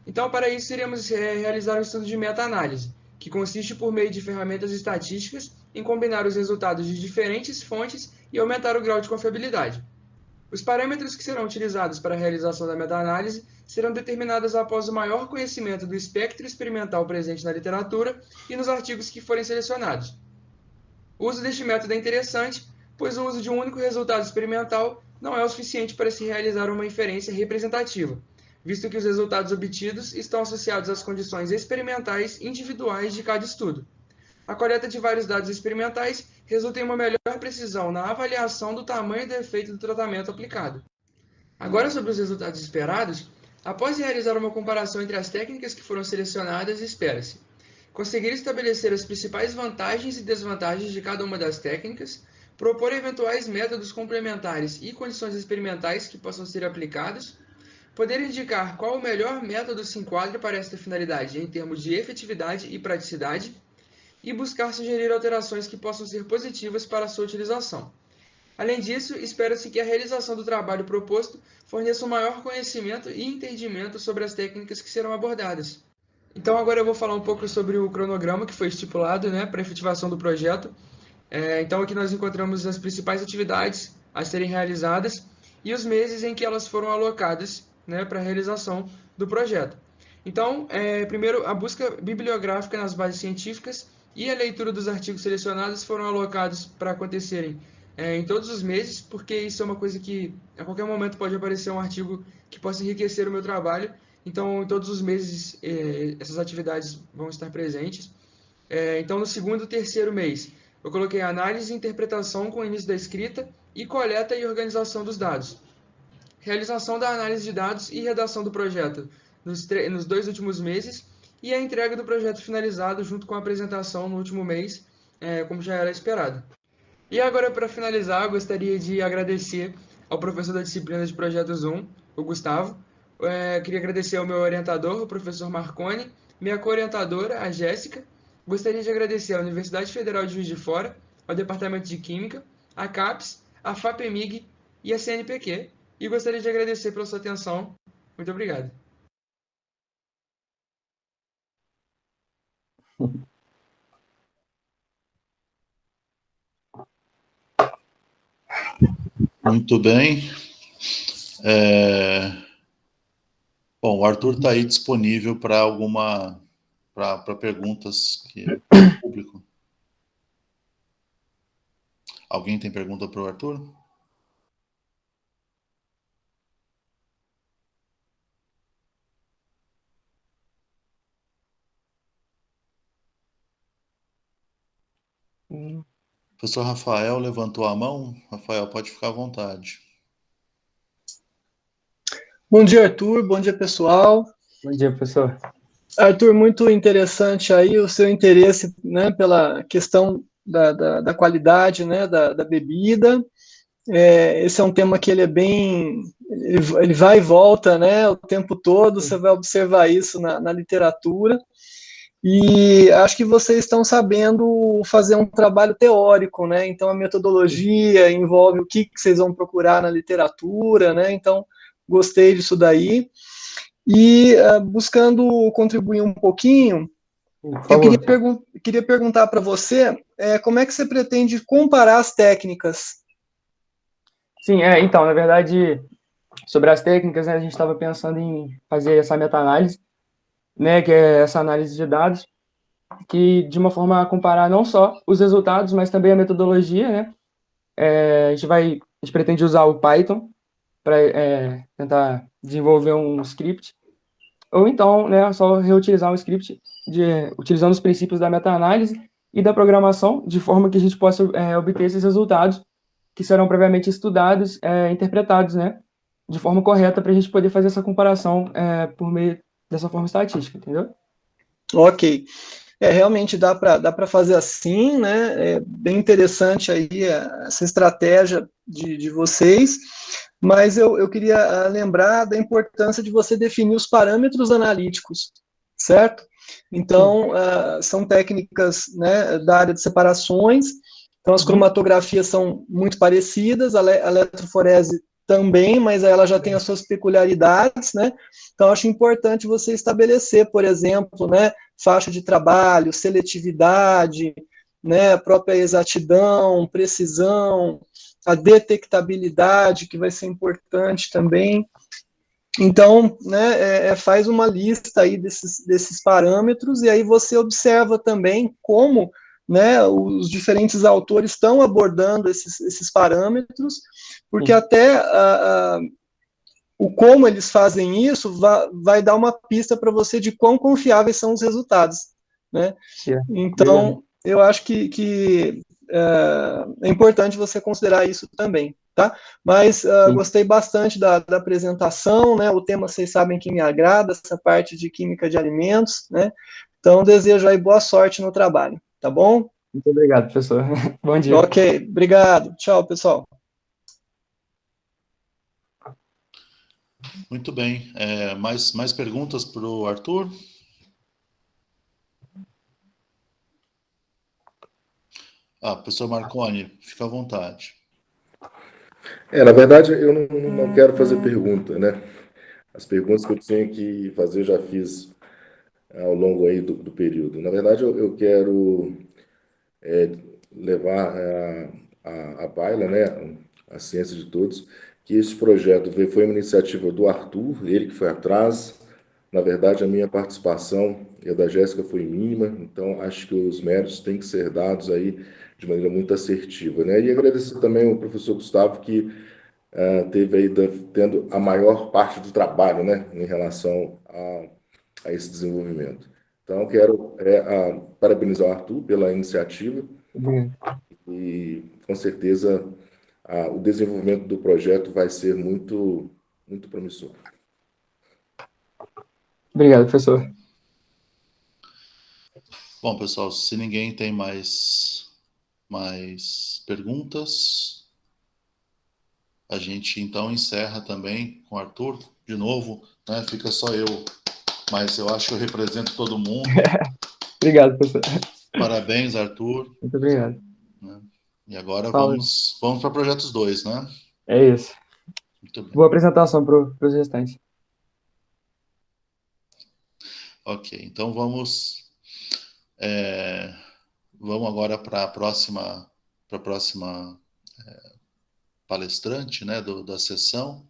Então, para isso, iremos realizar um estudo de meta-análise, que consiste por meio de ferramentas estatísticas em combinar os resultados de diferentes fontes e aumentar o grau de confiabilidade. Os parâmetros que serão utilizados para a realização da meta-análise serão determinados após o maior conhecimento do espectro experimental presente na literatura e nos artigos que forem selecionados. O uso deste método é interessante, pois o uso de um único resultado experimental não é o suficiente para se realizar uma inferência representativa, visto que os resultados obtidos estão associados às condições experimentais individuais de cada estudo. A coleta de vários dados experimentais resulta em uma melhor precisão na avaliação do tamanho do efeito do tratamento aplicado. Agora, sobre os resultados esperados, após realizar uma comparação entre as técnicas que foram selecionadas, espera-se conseguir estabelecer as principais vantagens e desvantagens de cada uma das técnicas, propor eventuais métodos complementares e condições experimentais que possam ser aplicados, poder indicar qual o melhor método se enquadra para esta finalidade em termos de efetividade e praticidade, e buscar sugerir alterações que possam ser positivas para a sua utilização. Além disso, espera-se que a realização do trabalho proposto forneça um maior conhecimento e entendimento sobre as técnicas que serão abordadas. Então agora eu vou falar um pouco sobre o cronograma que foi estipulado, né, para a efetivação do projeto. Então aqui nós encontramos as principais atividades a serem realizadas e os meses em que elas foram alocadas, né, para a realização do projeto. Então, primeiro, a busca bibliográfica nas bases científicas e a leitura dos artigos selecionados foram alocados para acontecerem em todos os meses, porque isso é uma coisa que a qualquer momento pode aparecer um artigo que possa enriquecer o meu trabalho. Então, em todos os meses, essas atividades vão estar presentes. Então, no segundo e terceiro mês, eu coloquei análise e interpretação com o início da escrita e coleta e organização dos dados. Realização da análise de dados e redação do projeto nos 2 últimos meses e a entrega do projeto finalizado junto com a apresentação no último mês, como já era esperado. E agora, para finalizar, eu gostaria de agradecer ao professor da disciplina de Projetos 1, o Gustavo. Queria agradecer ao meu orientador, o professor Marconi, minha co-orientadora, a Jéssica. Gostaria de agradecer à Universidade Federal de Juiz de Fora, ao Departamento de Química, a CAPES, a FAPEMIG e a CNPq. E gostaria de agradecer pela sua atenção. Muito obrigado. Muito bem. Bom, o Arthur está aí disponível para para perguntas do público. Alguém tem pergunta para o Arthur? O professor Rafael levantou a mão. Rafael, pode ficar à vontade. Bom dia, Arthur. Bom dia, pessoal. Bom dia, professor. Arthur, muito interessante aí o seu interesse, né, pela questão da qualidade, né, da bebida. Esse é um tema que ele é bem... Ele vai e volta, né, o tempo todo. Você vai observar isso na literatura. E acho que vocês estão sabendo fazer um trabalho teórico, né? Então, a metodologia envolve o que vocês vão procurar na literatura, né? Então, gostei disso daí. E buscando contribuir um pouquinho, eu queria perguntar para você como é que você pretende comparar as técnicas? Sim, então, na verdade, sobre as técnicas, né, a gente estava pensando em fazer essa meta-análise, né, que é essa análise de dados, que de uma forma a comparar não só os resultados, mas também a metodologia, né? A gente pretende usar o Python para tentar desenvolver um script, ou então, né, só reutilizar um script utilizando os princípios da meta-análise e da programação, de forma que a gente possa obter esses resultados que serão previamente estudados, interpretados, né, de forma correta, para a gente poder fazer essa comparação por meio dessa forma estatística, entendeu? Ok. Realmente dá para fazer assim, né? É bem interessante aí essa estratégia de vocês, mas eu queria lembrar da importância de você definir os parâmetros analíticos, certo? Então, são técnicas, né, da área de separações, então as cromatografias são muito parecidas, a eletroforese também, mas ela já tem as suas peculiaridades, né? Então, acho importante você estabelecer, por exemplo, né, faixa de trabalho, seletividade, né, a própria exatidão, precisão, a detectabilidade, que vai ser importante também. Então, né, faz uma lista aí desses parâmetros, e aí você observa também como, né, os diferentes autores estão abordando esses parâmetros, porque até o como eles fazem isso vai dar uma pista para você de quão confiáveis são os resultados, né? Então, eu acho que é importante você considerar isso também, tá? Mas gostei bastante da apresentação, né? O tema, vocês sabem que me agrada, essa parte de química de alimentos, né? Então, desejo aí boa sorte no trabalho, tá bom? Muito obrigado, professor. Bom dia. Ok, obrigado. Tchau, pessoal. Muito bem. Mais perguntas para o Arthur? Professor Marconi, fica à vontade. Na verdade, eu não quero fazer pergunta, né? As perguntas que eu tinha que fazer, eu já fiz ao longo aí do período. Na verdade, eu quero levar à baila, né, a ciência de todos, que esse projeto foi uma iniciativa do Arthur, ele que foi atrás. Na verdade, a minha participação e a da Jéssica foi mínima, então acho que os méritos têm que ser dados aí de maneira muito assertiva, né? E agradecer também ao professor Gustavo, que teve aí tendo a maior parte do trabalho, né, em relação a esse desenvolvimento. Então, quero parabenizar o Arthur pela iniciativa e, com certeza, o desenvolvimento do projeto vai ser muito, muito promissor. Obrigado, professor. Bom, pessoal, se ninguém tem mais perguntas, a gente então encerra também com o Arthur. De novo, né? Fica só eu, mas eu acho que eu represento todo mundo. Obrigado, professor. Parabéns, Arthur. Muito obrigado. Né? E agora vamos para projetos 2, né? É isso. Muito bem. Boa apresentação para os restantes. Ok, então vamos agora para a próxima palestrante, né, da sessão.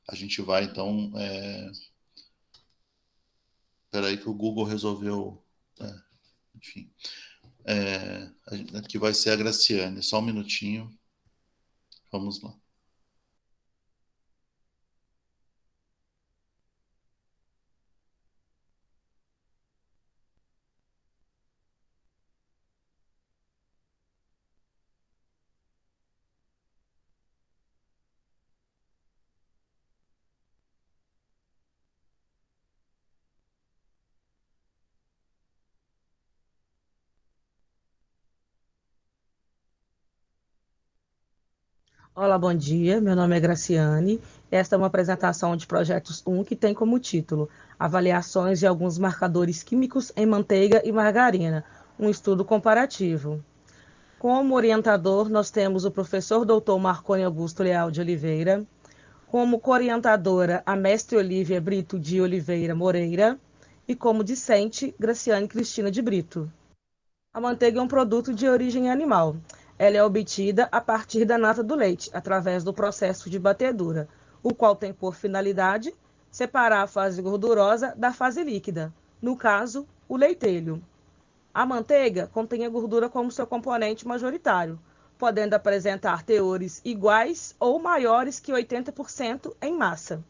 A gente vai, então... Espera aí que o Google resolveu... enfim. Que vai ser a Graciane. Só um minutinho. Vamos lá. Olá, bom dia. Meu nome é Graciane. Esta é uma apresentação de projetos 1 que tem como título Avaliações de alguns marcadores químicos em manteiga e margarina, um estudo comparativo. Como orientador, nós temos o professor Dr. Marconi Augusto Leal de Oliveira. Como co-orientadora, a mestre Olívia Brito de Oliveira Moreira. E como discente, Graciane Cristina de Brito. A manteiga é um produto de origem animal. Ela é obtida a partir da nata do leite, através do processo de batedura, o qual tem por finalidade separar a fase gordurosa da fase líquida, no caso, o leitelho. A manteiga contém a gordura como seu componente majoritário, podendo apresentar teores iguais ou maiores que 80% em massa.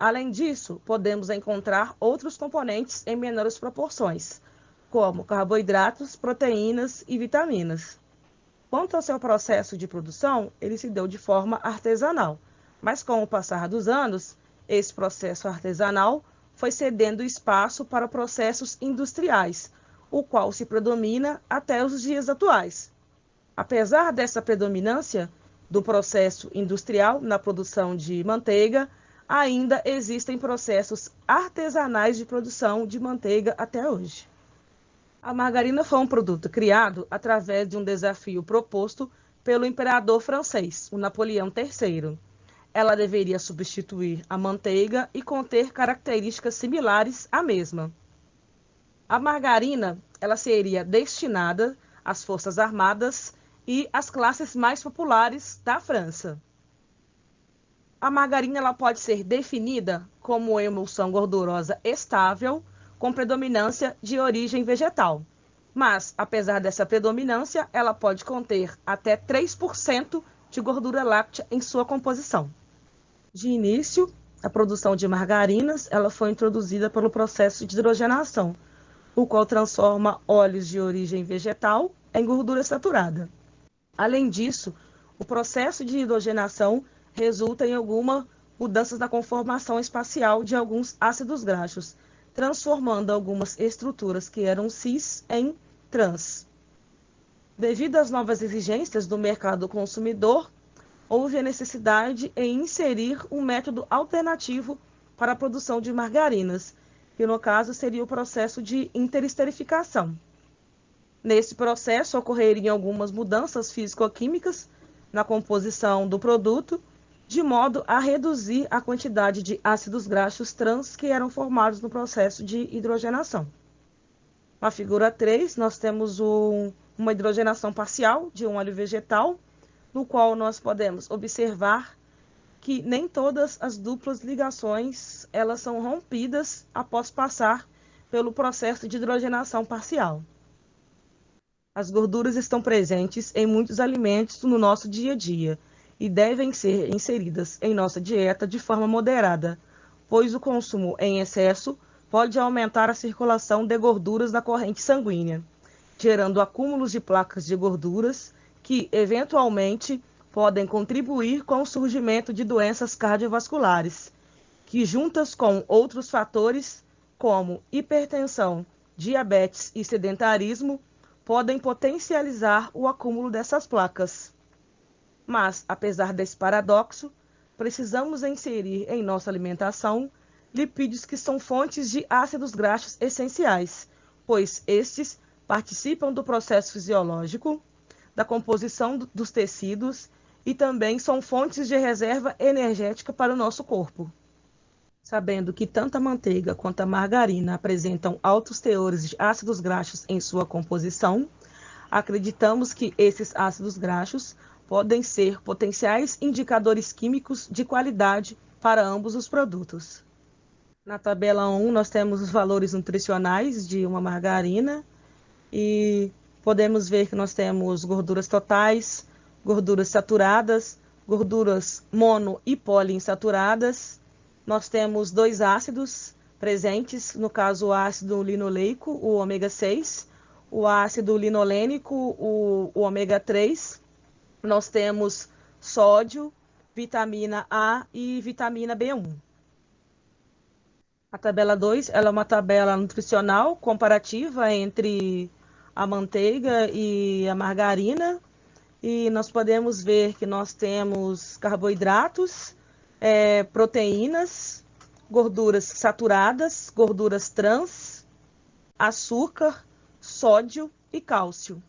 Além disso, podemos encontrar outros componentes em menores proporções, como carboidratos, proteínas e vitaminas. Quanto ao seu processo de produção, ele se deu de forma artesanal, mas com o passar dos anos, esse processo artesanal foi cedendo espaço para processos industriais, o qual se predomina até os dias atuais. Apesar dessa predominância do processo industrial na produção de manteiga, ainda existem processos artesanais de produção de manteiga até hoje. A margarina foi um produto criado através de um desafio proposto pelo imperador francês, o Napoleão III. Ela deveria substituir a manteiga e conter características similares à mesma. A margarina, ela seria destinada às forças armadas e às classes mais populares da França. A margarina ela pode ser definida como emulsão gordurosa estável com predominância de origem vegetal. Mas, apesar dessa predominância, ela pode conter até 3% de gordura láctea em sua composição. De início, a produção de margarinas ela foi introduzida pelo processo de hidrogenação, o qual transforma óleos de origem vegetal em gordura saturada. Além disso, o processo de hidrogenação resulta em algumas mudanças na conformação espacial de alguns ácidos graxos, transformando algumas estruturas que eram cis em trans. Devido às novas exigências do mercado consumidor, houve a necessidade em inserir um método alternativo para a produção de margarinas, que no caso seria o processo de interesterificação. Nesse processo ocorreriam algumas mudanças físico-químicas na composição do produto, de modo a reduzir a quantidade de ácidos graxos trans que eram formados no processo de hidrogenação. Na figura 3, nós temos uma hidrogenação parcial de um óleo vegetal, no qual nós podemos observar que nem todas as duplas ligações elas são rompidas após passar pelo processo de hidrogenação parcial. As gorduras estão presentes em muitos alimentos no nosso dia a dia e devem ser inseridas em nossa dieta de forma moderada, pois o consumo em excesso pode aumentar a circulação de gorduras na corrente sanguínea, gerando acúmulos de placas de gorduras que, eventualmente, podem contribuir com o surgimento de doenças cardiovasculares, que, juntas com outros fatores, como hipertensão, diabetes e sedentarismo, podem potencializar o acúmulo dessas placas. Mas, apesar desse paradoxo, precisamos inserir em nossa alimentação lipídios que são fontes de ácidos graxos essenciais, pois estes participam do processo fisiológico, da composição dos tecidos e também são fontes de reserva energética para o nosso corpo. Sabendo que tanto a manteiga quanto a margarina apresentam altos teores de ácidos graxos em sua composição, acreditamos que esses ácidos graxos podem ser potenciais indicadores químicos de qualidade para ambos os produtos. Na tabela 1, nós temos os valores nutricionais de uma margarina e podemos ver que nós temos gorduras totais, gorduras saturadas, gorduras mono e poliinsaturadas. Nós temos 2 ácidos presentes, no caso o ácido linoleico, o ômega 6, o ácido linolênico, o ômega 3. Nós temos sódio, vitamina A e vitamina B1. A tabela 2 ela é uma tabela nutricional comparativa entre a manteiga e a margarina. E nós podemos ver que nós temos carboidratos, proteínas, gorduras saturadas, gorduras trans, açúcar, sódio e cálcio.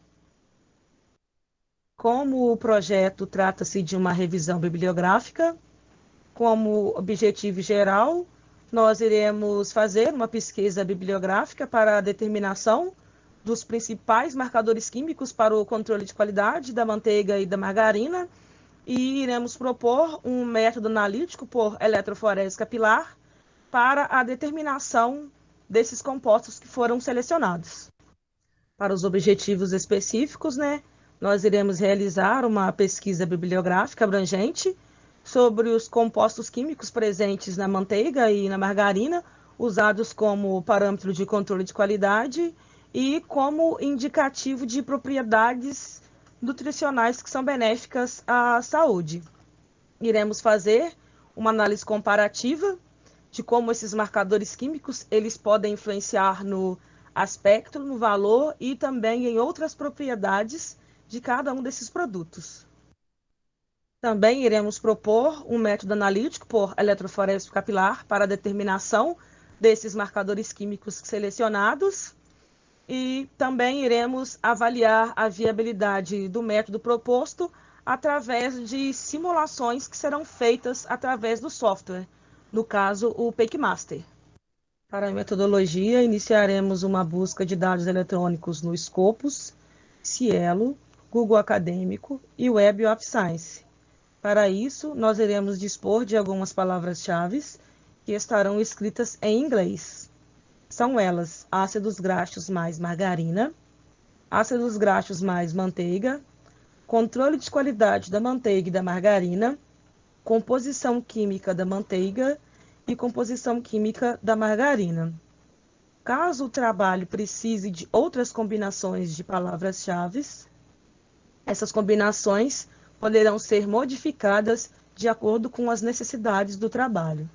Como o projeto trata-se de uma revisão bibliográfica, como objetivo geral, nós iremos fazer uma pesquisa bibliográfica para a determinação dos principais marcadores químicos para o controle de qualidade da manteiga e da margarina e iremos propor um método analítico por eletroforese capilar para a determinação desses compostos que foram selecionados. Para os objetivos específicos, nós iremos realizar uma pesquisa bibliográfica abrangente sobre os compostos químicos presentes na manteiga e na margarina, usados como parâmetro de controle de qualidade e como indicativo de propriedades nutricionais que são benéficas à saúde. Iremos fazer uma análise comparativa de como esses marcadores químicos eles podem influenciar no aspecto, no valor e também em outras propriedades de cada um desses produtos. Também iremos propor um método analítico por eletroforese capilar para a determinação desses marcadores químicos selecionados e também iremos avaliar a viabilidade do método proposto através de simulações que serão feitas através do software, no caso o PakeMaster. Para a metodologia, iniciaremos uma busca de dados eletrônicos no Scopus, Cielo, Google Acadêmico e Web of Science. Para isso, nós iremos dispor de algumas palavras-chave que estarão escritas em inglês. São elas ácidos graxos mais margarina, ácidos graxos mais manteiga, controle de qualidade da manteiga e da margarina, composição química da manteiga e composição química da margarina. Caso o trabalho precise de outras combinações de palavras-chave, essas combinações poderão ser modificadas de acordo com as necessidades do trabalho.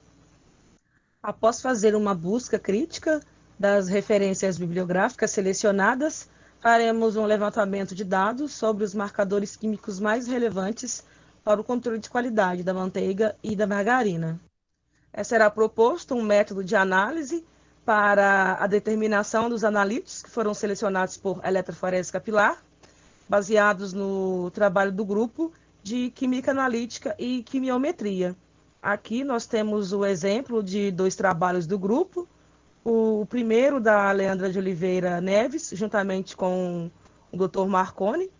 Após fazer uma busca crítica das referências bibliográficas selecionadas, faremos um levantamento de dados sobre os marcadores químicos mais relevantes para o controle de qualidade da manteiga e da margarina. Será proposto um método de análise para a determinação dos analíticos que foram selecionados por eletroforese capilar, baseados no trabalho do grupo de química analítica e quimiometria. Aqui nós temos o exemplo de 2 trabalhos do grupo. O primeiro da Leandra de Oliveira Neves, juntamente com o Dr. Marconi,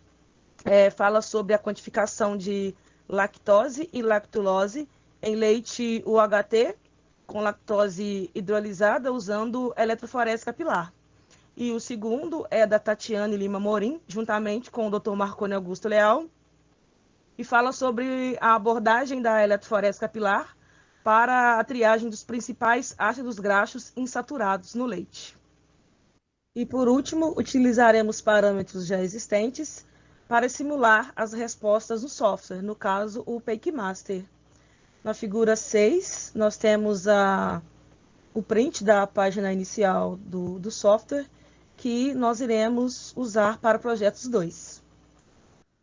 fala sobre a quantificação de lactose e lactulose em leite UHT com lactose hidrolisada usando eletroforese capilar. E o segundo é da Tatiane Lima Morim, juntamente com o Dr. Marconi Augusto Leal, e fala sobre a abordagem da eletroforese capilar para a triagem dos principais ácidos graxos insaturados no leite. E por último, utilizaremos parâmetros já existentes para simular as respostas do software, no caso o PakeMaster. Na figura 6, nós temos o print da página inicial do software, que nós iremos usar para projetos 2.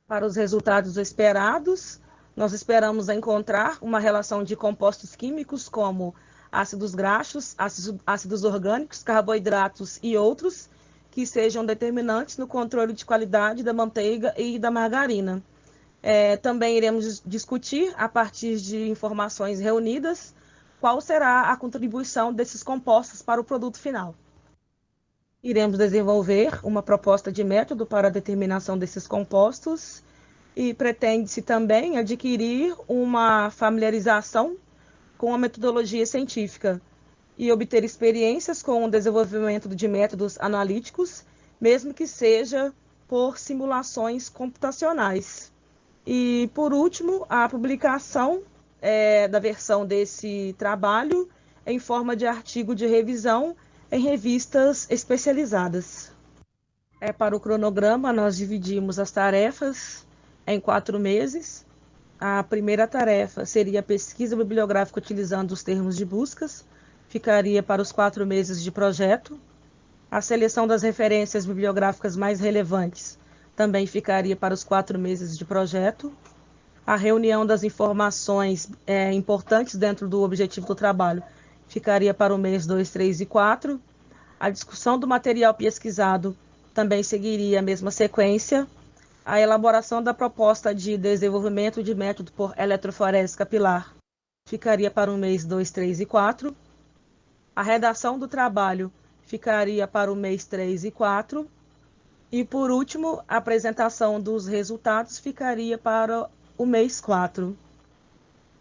Para os resultados esperados, nós esperamos encontrar uma relação de compostos químicos como ácidos graxos, ácidos orgânicos, carboidratos e outros, que sejam determinantes no controle de qualidade da manteiga e da margarina. Também iremos discutir, a partir de informações reunidas, qual será a contribuição desses compostos para o produto final. Iremos desenvolver uma proposta de método para a determinação desses compostos e pretende-se também adquirir uma familiarização com a metodologia científica e obter experiências com o desenvolvimento de métodos analíticos, mesmo que seja por simulações computacionais. E, por último, a publicação da versão desse trabalho em forma de artigo de revisão em revistas especializadas. Para o cronograma, nós dividimos as tarefas em 4 meses. A primeira tarefa seria a pesquisa bibliográfica utilizando os termos de buscas, ficaria para os 4 meses de projeto. A seleção das referências bibliográficas mais relevantes também ficaria para os 4 meses de projeto. A reunião das informações importantes dentro do objetivo do trabalho ficaria para o mês 2, 3 e 4. A discussão do material pesquisado também seguiria a mesma sequência. A elaboração da proposta de desenvolvimento de método por eletroforese capilar ficaria para o mês 2, 3 e 4. A redação do trabalho ficaria para o mês 3 e 4. E, por último, a apresentação dos resultados ficaria para o mês 4.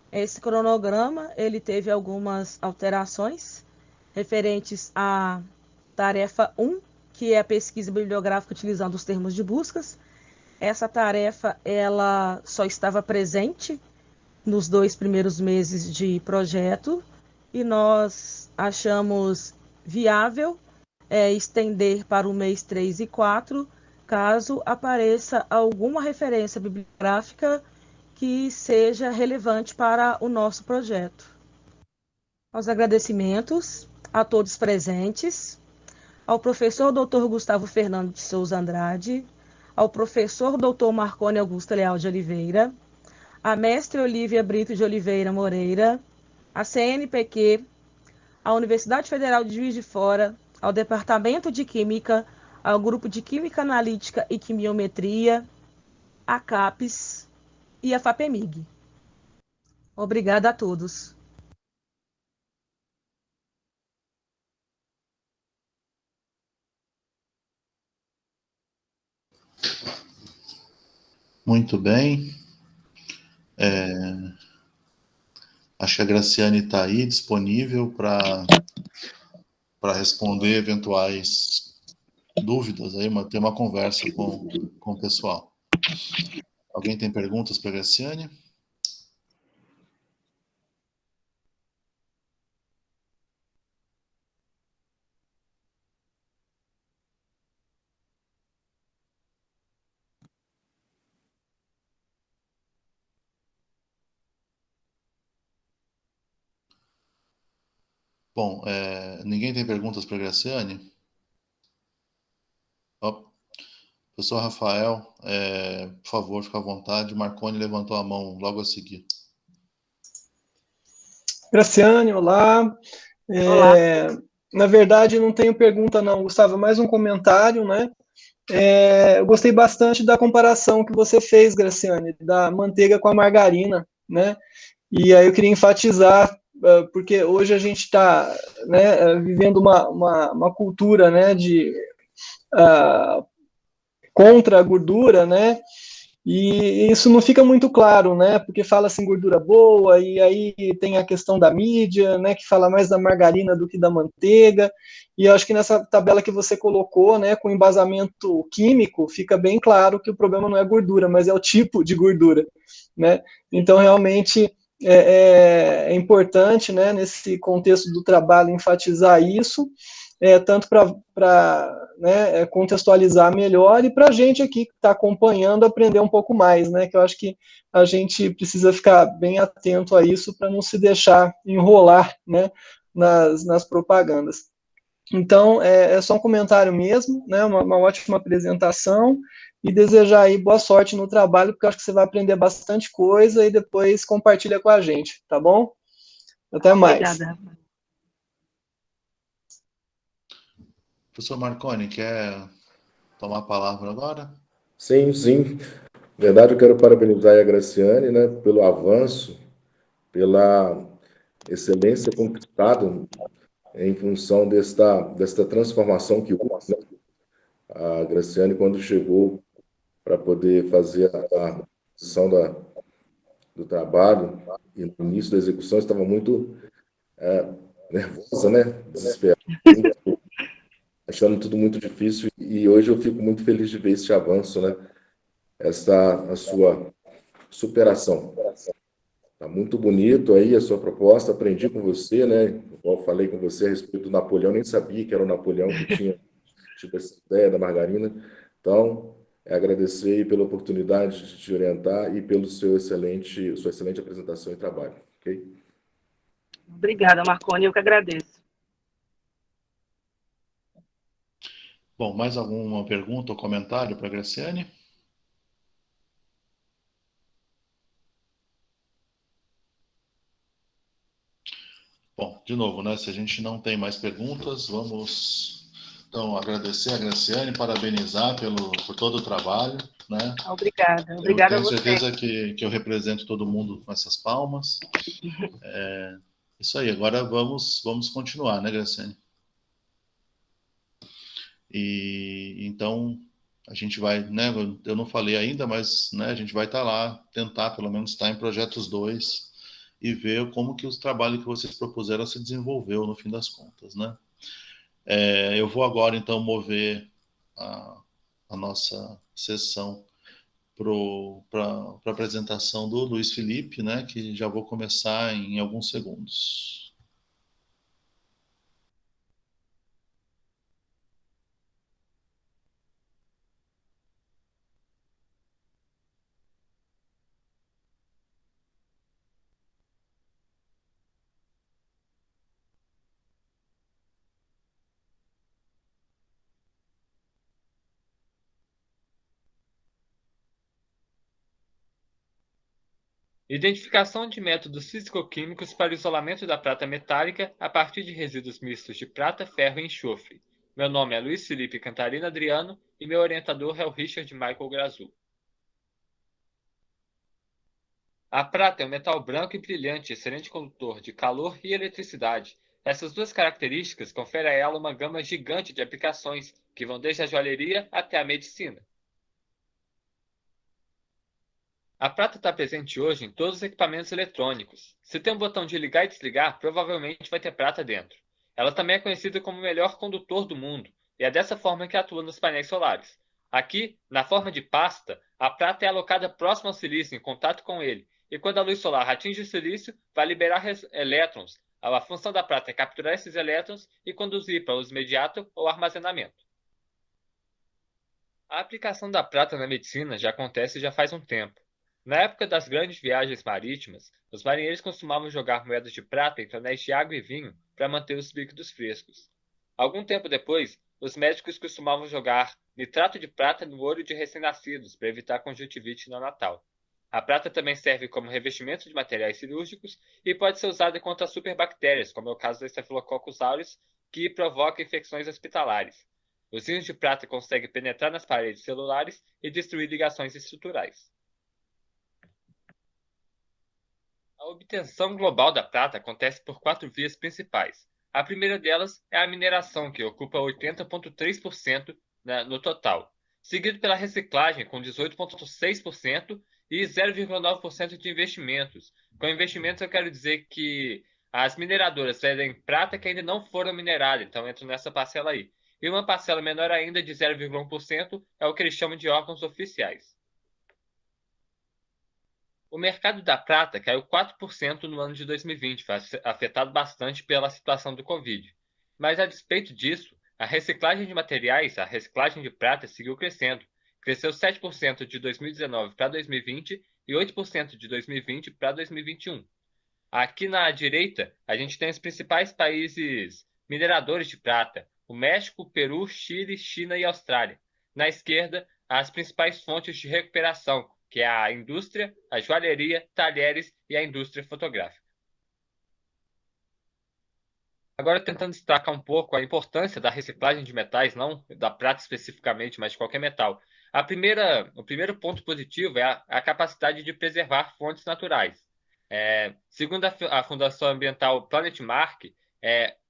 Esse cronograma ele teve algumas alterações referentes à tarefa 1, que é a pesquisa bibliográfica utilizando os termos de buscas. Essa tarefa ela só estava presente nos 2 primeiros meses de projeto e nós achamos viável estender para o mês 3 e 4, caso apareça alguma referência bibliográfica que seja relevante para o nosso projeto. Aos agradecimentos a todos presentes, ao professor Dr. Gustavo Fernando de Souza Andrade, ao professor Dr. Marconi Augusto Leal de Oliveira, à mestre Olívia Brito de Oliveira Moreira, à CNPq, à Universidade Federal de Juiz de Fora, ao Departamento de Química, ao Grupo de Química Analítica e Quimiometria, à CAPES e à FAPEMIG. Obrigada a todos. Muito bem. Acho que a Graciane está aí disponível para responder eventuais dúvidas, aí, ter uma conversa com o pessoal. Alguém tem perguntas para a Graciane? Bom, ninguém tem perguntas para a Graciane? Ó, professor Rafael, por favor, fica à vontade. Marconi levantou a mão logo a seguir. Graciane, olá. Olá. Na verdade, não tenho pergunta, não, Gustavo, mais um comentário, né? Eu gostei bastante da comparação que você fez, Graciane, da manteiga com a margarina, né? E aí eu queria enfatizar, porque hoje a gente está, né, vivendo uma cultura, né, de contra a gordura, né? E isso não fica muito claro, né? Porque fala assim gordura boa, e aí tem a questão da mídia, né? Que fala mais da margarina do que da manteiga. E eu acho que nessa tabela que você colocou, né, com embasamento químico, fica bem claro que o problema não é a gordura, mas é o tipo de gordura, né? Então, realmente é importante, né, nesse contexto do trabalho, enfatizar isso, tanto para né, contextualizar melhor e para a gente aqui que está acompanhando aprender um pouco mais, né? Que eu acho que a gente precisa ficar bem atento a isso para não se deixar enrolar, né, nas propagandas. Então, é só um comentário mesmo, né? Uma ótima apresentação e desejar aí boa sorte no trabalho, porque eu acho que você vai aprender bastante coisa e depois compartilha com a gente, tá bom? Até mais. Obrigada. Professor Marconi, quer tomar a palavra agora? Sim, sim. Na verdade, eu quero parabenizar a Graciane, né, pelo avanço, pela excelência conquistada em função desta transformação que houve, né? A Graciane, quando chegou para poder fazer a execução do trabalho, e no início da execução estava muito nervosa, né? Desesperada, achando tudo muito difícil, e hoje eu fico muito feliz de ver esse avanço, né? A sua superação. Tá muito bonito aí a sua proposta, aprendi com você, né? Igual eu falei com você a respeito do Napoleão, nem sabia que era o Napoleão que tinha tido essa ideia da margarina. Então, agradecer aí pela oportunidade de te orientar e pelo sua excelente apresentação e trabalho, ok? Obrigada, Marconi, eu que agradeço. Bom, mais alguma pergunta ou comentário para a Graciane? Bom, de novo, né? Se a gente não tem mais perguntas, vamos então agradecer a Graciane, parabenizar por todo o trabalho, né? Obrigada. Eu Obrigada a tenho você. certeza que eu represento todo mundo com essas palmas. Isso aí, agora vamos continuar, né, Graciane? E então a gente vai, né? Eu não falei ainda, mas né, a gente vai estar lá, tentar pelo menos estar em projetos 2 e ver como que os trabalhos que vocês propuseram se desenvolveu no fim das contas, né? Eu vou agora então mover a nossa sessão para a apresentação do Luiz Felipe, né? Que já vou começar em alguns segundos. Identificação de métodos físico-químicos para o isolamento da prata metálica a partir de resíduos mistos de prata, ferro e enxofre. Meu nome é Luiz Felipe Cantarina Adriano e meu orientador é o Richard Michael Grazul. A prata é um metal branco e brilhante, excelente condutor de calor e eletricidade. Essas duas características conferem a ela uma gama gigante de aplicações, que vão desde a joalheria até a medicina. A prata está presente hoje em todos os equipamentos eletrônicos. Se tem um botão de ligar e desligar, provavelmente vai ter prata dentro. Ela também é conhecida como o melhor condutor do mundo, e é dessa forma que atua nos painéis solares. Aqui, na forma de pasta, a prata é alocada próximo ao silício em contato com ele, e quando a luz solar atinge o silício, vai liberar elétrons. A função da prata é capturar esses elétrons e conduzir para uso imediato ou armazenamento. A aplicação da prata na medicina já acontece já faz um tempo. Na época das grandes viagens marítimas, os marinheiros costumavam jogar moedas de prata entre anéis de água e vinho para manter os líquidos frescos. Algum tempo depois, os médicos costumavam jogar nitrato de prata no olho de recém-nascidos para evitar conjuntivite neonatal. A prata também serve como revestimento de materiais cirúrgicos e pode ser usada contra superbactérias, como é o caso da Staphylococcus aureus, que provoca infecções hospitalares. Os íons de prata conseguem penetrar nas paredes celulares e destruir ligações estruturais. A obtenção global da prata acontece por 4 vias principais. A primeira delas é a mineração, que ocupa 80,3% no total, seguido pela reciclagem, com 18,6%, e 0,9% de investimentos. Com investimentos, eu quero dizer que as mineradoras vendem prata que ainda não foram mineradas, então entram nessa parcela aí. E uma parcela menor ainda, de 0,1%, é o que eles chamam de órgãos oficiais. O mercado da prata caiu 4% no ano de 2020, afetado bastante pela situação do Covid. Mas, a despeito disso, a reciclagem de materiais, a reciclagem de prata, seguiu crescendo. Cresceu 7% de 2019 para 2020 e 8% de 2020 para 2021. Aqui na direita, a gente tem os principais países mineradores de prata: o México, Peru, Chile, China e Austrália. Na esquerda, as principais fontes de recuperação, que é a indústria, a joalheria, talheres e a indústria fotográfica. Agora, tentando destacar um pouco a importância da reciclagem de metais, não da prata especificamente, mas de qualquer metal. O primeiro ponto positivo é a capacidade de preservar fontes naturais. Segundo a Fundação Ambiental Planet Mark,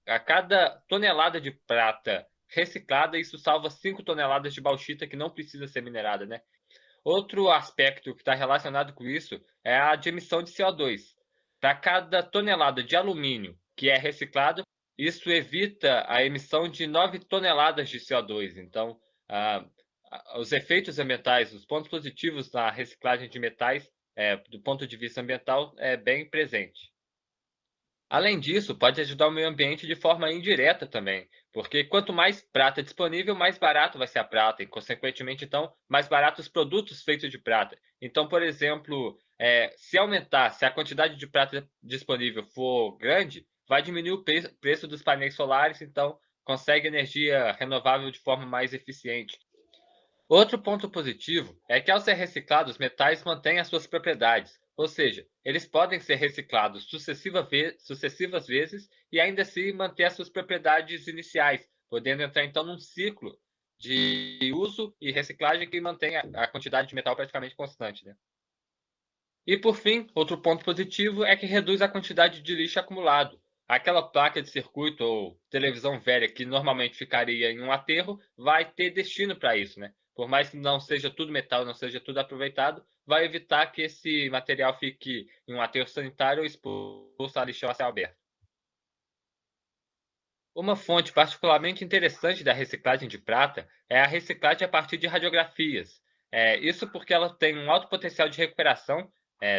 a cada tonelada de prata reciclada, isso salva 5 toneladas de bauxita que não precisa ser minerada, né? Outro aspecto que está relacionado com isso é a de emissão de CO2. Para cada tonelada de alumínio que é reciclado, isso evita a emissão de 9 toneladas de CO2. Então, os efeitos ambientais, os pontos positivos na reciclagem de metais, do ponto de vista ambiental, é bem presente. Além disso, pode ajudar o meio ambiente de forma indireta também, porque quanto mais prata disponível, mais barato vai ser a prata, e, consequentemente, então, mais baratos os produtos feitos de prata. Então, por exemplo, se a quantidade de prata disponível for grande, vai diminuir o preço dos painéis solares, então consegue energia renovável de forma mais eficiente. Outro ponto positivo é que, ao ser reciclados, os metais mantêm as suas propriedades, ou seja, eles podem ser reciclados sucessivas vezes e ainda assim manter as suas propriedades iniciais, podendo entrar então num ciclo de uso e reciclagem que mantém a quantidade de metal praticamente constante, né? E, por fim, outro ponto positivo é que reduz a quantidade de lixo acumulado. Aquela placa de circuito ou televisão velha que normalmente ficaria em um aterro vai ter destino para isso, né? Por mais que não seja tudo metal, não seja tudo aproveitado, vai evitar que esse material fique em um aterro sanitário ou exposto a lixão a céu aberto. Uma fonte particularmente interessante da reciclagem de prata é a reciclagem a partir de radiografias. Isso porque ela tem um alto potencial de recuperação.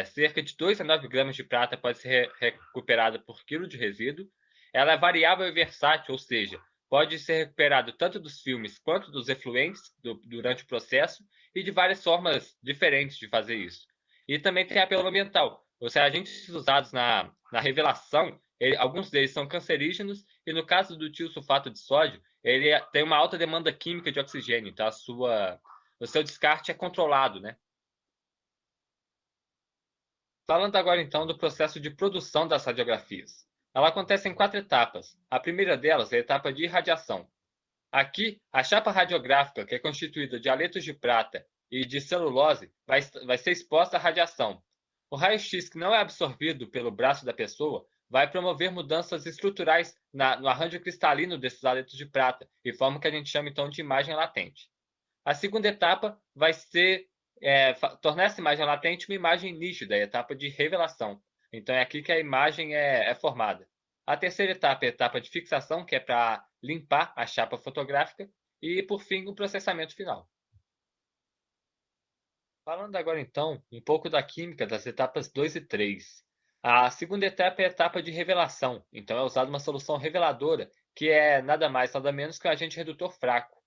Cerca de 2 a 9 gramas de prata pode ser recuperada por quilo de resíduo. Ela é variável e versátil, ou seja, pode ser recuperado tanto dos filmes quanto dos efluentes durante o processo, e de várias formas diferentes de fazer isso. E também tem apelo ambiental. Os reagentes usados na revelação, alguns deles são cancerígenos, e no caso do tiosulfato de sódio, ele tem uma alta demanda química de oxigênio, então o seu descarte é controlado, né? Falando agora, então, do processo de produção das radiografias. Ela acontece em 4 etapas. A primeira delas é a etapa de irradiação. Aqui, a chapa radiográfica, que é constituída de haletos de prata e de celulose, vai ser exposta à radiação. O raio-x, que não é absorvido pelo braço da pessoa, vai promover mudanças estruturais no arranjo cristalino desses haletos de prata, de forma que a gente chama, então, de imagem latente. A segunda etapa vai ser tornar essa imagem latente uma imagem nítida, a etapa de revelação. Então, é aqui que a imagem é formada. A terceira etapa é a etapa de fixação, que é para limpar a chapa fotográfica. E, por fim, o processamento final. Falando agora, então, um pouco da química das etapas 2 e 3. A segunda etapa é a etapa de revelação. Então, é usada uma solução reveladora, que é nada mais, nada menos que um agente redutor fraco.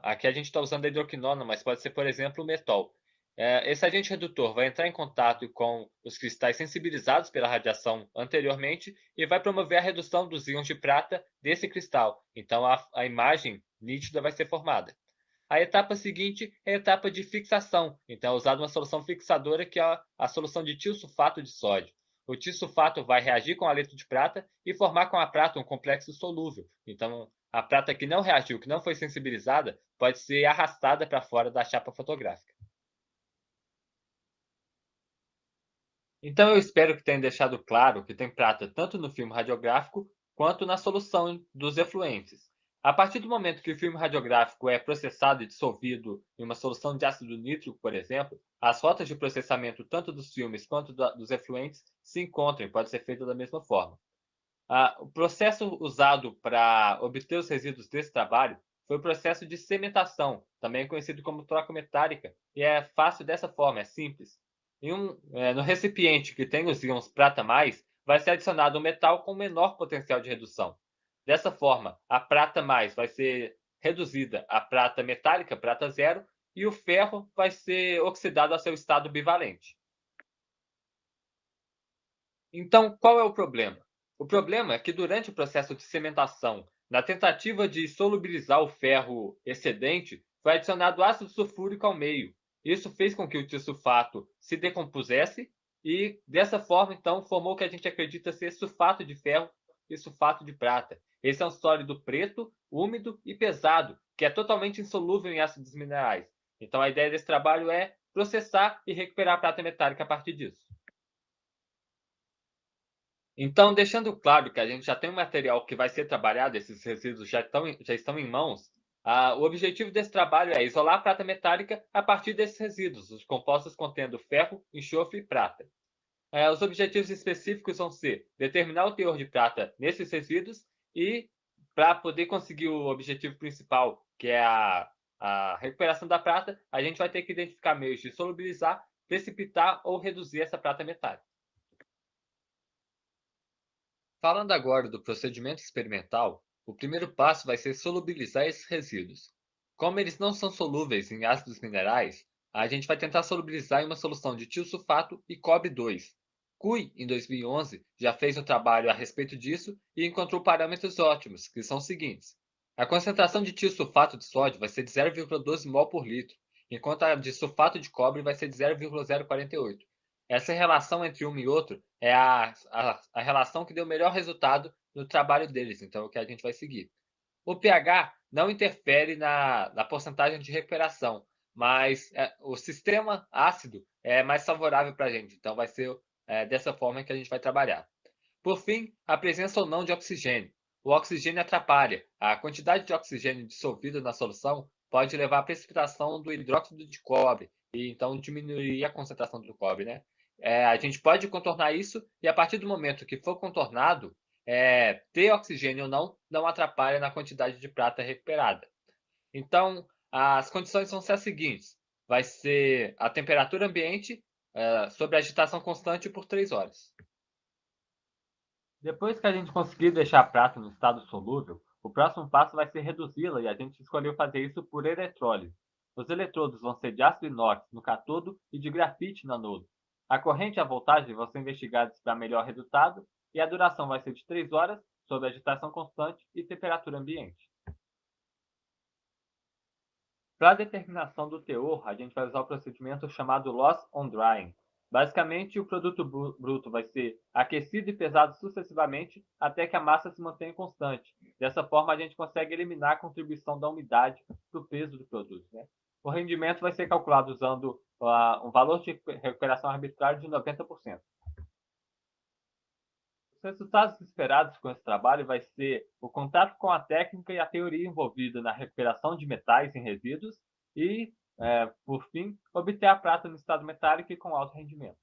Aqui a gente está usando a hidroquinona, mas pode ser, por exemplo, o metol. Esse agente redutor vai entrar em contato com os cristais sensibilizados pela radiação anteriormente e vai promover a redução dos íons de prata desse cristal. Então, a imagem nítida vai ser formada. A etapa seguinte é a etapa de fixação. Então, é usada uma solução fixadora, que é a solução de tiosulfato de sódio. O tiosulfato vai reagir com o haleto de prata e formar com a prata um complexo solúvel. Então, a prata que não reagiu, que não foi sensibilizada, pode ser arrastada para fora da chapa fotográfica. Então, eu espero que tenha deixado claro que tem prata tanto no filme radiográfico quanto na solução dos efluentes. A partir do momento que o filme radiográfico é processado e dissolvido em uma solução de ácido nítrico, por exemplo, as rotas de processamento tanto dos filmes quanto dos efluentes se encontram e pode ser feito da mesma forma. O processo usado para obter os resíduos desse trabalho foi o processo de cementação, também conhecido como troca metálica, e é fácil dessa forma, é simples. No recipiente que tem os íons prata+, vai ser adicionado um metal com menor potencial de redução. Dessa forma, a prata+ vai ser reduzida a prata metálica, prata 0, e o ferro vai ser oxidado ao seu estado bivalente. Então, qual é o problema? O problema é que durante o processo de cementação, na tentativa de solubilizar o ferro excedente, foi adicionado ácido sulfúrico ao meio. Isso fez com que o tiosulfato se decompusesse e, dessa forma, então, formou o que a gente acredita ser sulfato de ferro e sulfato de prata. Esse é um sólido preto, úmido e pesado, que é totalmente insolúvel em ácidos minerais. Então, a ideia desse trabalho é processar e recuperar a prata metálica a partir disso. Então, deixando claro que a gente já tem um material que vai ser trabalhado, esses resíduos já estão em mãos, o objetivo desse trabalho é isolar a prata metálica a partir desses resíduos, os compostos contendo ferro, enxofre e prata. Os objetivos específicos vão ser determinar o teor de prata nesses resíduos e, para poder conseguir o objetivo principal, que é a recuperação da prata, a gente vai ter que identificar meios de solubilizar, precipitar ou reduzir essa prata metálica. Falando agora do procedimento experimental, o primeiro passo vai ser solubilizar esses resíduos. Como eles não são solúveis em ácidos minerais, a gente vai tentar solubilizar em uma solução de tiosulfato e cobre 2. Cui, em 2011, já fez um trabalho a respeito disso e encontrou parâmetros ótimos, que são os seguintes. A concentração de tiosulfato de sódio vai ser de 0,12 mol por litro, enquanto a de sulfato de cobre vai ser de 0,048. Essa relação entre um e outro é a relação que deu o melhor resultado no trabalho deles, então é o que a gente vai seguir. O pH não interfere na porcentagem de recuperação, mas o sistema ácido é mais favorável para a gente, então vai ser dessa forma que a gente vai trabalhar. Por fim, a presença ou não de oxigênio. O oxigênio atrapalha. A quantidade de oxigênio dissolvido na solução pode levar à precipitação do hidróxido de cobre, e então diminuir a concentração do cobre, né? A gente pode contornar isso e, a partir do momento que for contornado, ter oxigênio ou não atrapalha na quantidade de prata recuperada. Então, as condições vão ser as seguintes. Vai ser a temperatura ambiente sob agitação constante por 3 horas. Depois que a gente conseguir deixar a prata no estado solúvel, o próximo passo vai ser reduzi-la, e a gente escolheu fazer isso por eletrólise. Os eletrodos vão ser de aço inox no catodo e de grafite no anodo. A corrente e a voltagem vão ser investigadas para melhor resultado e a duração vai ser de 3 horas, sob agitação constante e temperatura ambiente. Para a determinação do teor, a gente vai usar o procedimento chamado Loss on Drying. Basicamente, o produto bruto vai ser aquecido e pesado sucessivamente até que a massa se mantenha constante. Dessa forma, a gente consegue eliminar a contribuição da umidade para o peso do produto, né? O rendimento vai ser calculado usando um valor de recuperação arbitrário de 90%. Os resultados esperados com esse trabalho vai ser o contato com a técnica e a teoria envolvida na recuperação de metais em resíduos e, por fim, obter a prata no estado metálico e com alto rendimento.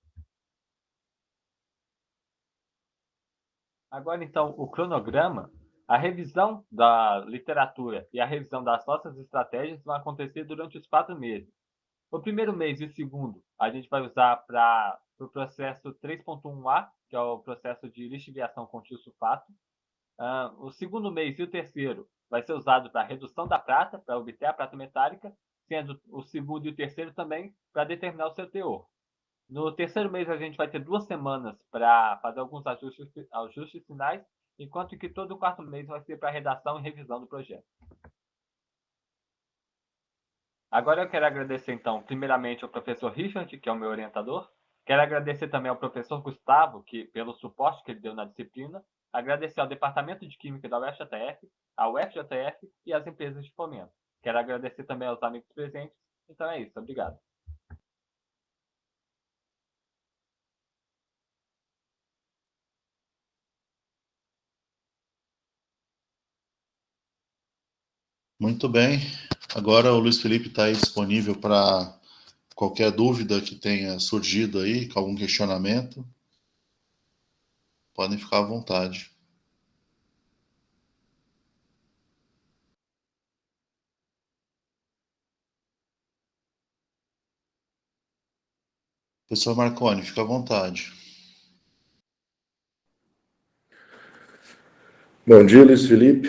Agora, então, o cronograma. A revisão da literatura e a revisão das nossas estratégias vão acontecer durante os 4 meses. O primeiro mês e o segundo a gente vai usar para o processo 3.1A, que é o processo de lixiviação com tiosulfato. O segundo mês e o terceiro vai ser usado para a redução da prata, para obter a prata metálica. sendo o segundo e o terceiro também, para determinar o seu teor. No terceiro mês, a gente vai ter 2 semanas para fazer alguns ajustes finais, enquanto que todo o quarto mês vai ser para redação e revisão do projeto. Agora eu quero agradecer, então, primeiramente ao professor Richard, que é o meu orientador. Quero agradecer também ao professor Gustavo, pelo suporte que ele deu na disciplina. Agradecer ao Departamento de Química da UFJF, ao UFJF e às empresas de fomento. Quero agradecer também aos amigos presentes. Então é isso, obrigado. Muito bem. Agora o Luiz Felipe está aí disponível para qualquer dúvida que tenha surgido aí, com algum questionamento. Podem ficar à vontade. Professor Marconi, fica à vontade. Bom dia, Luiz Felipe.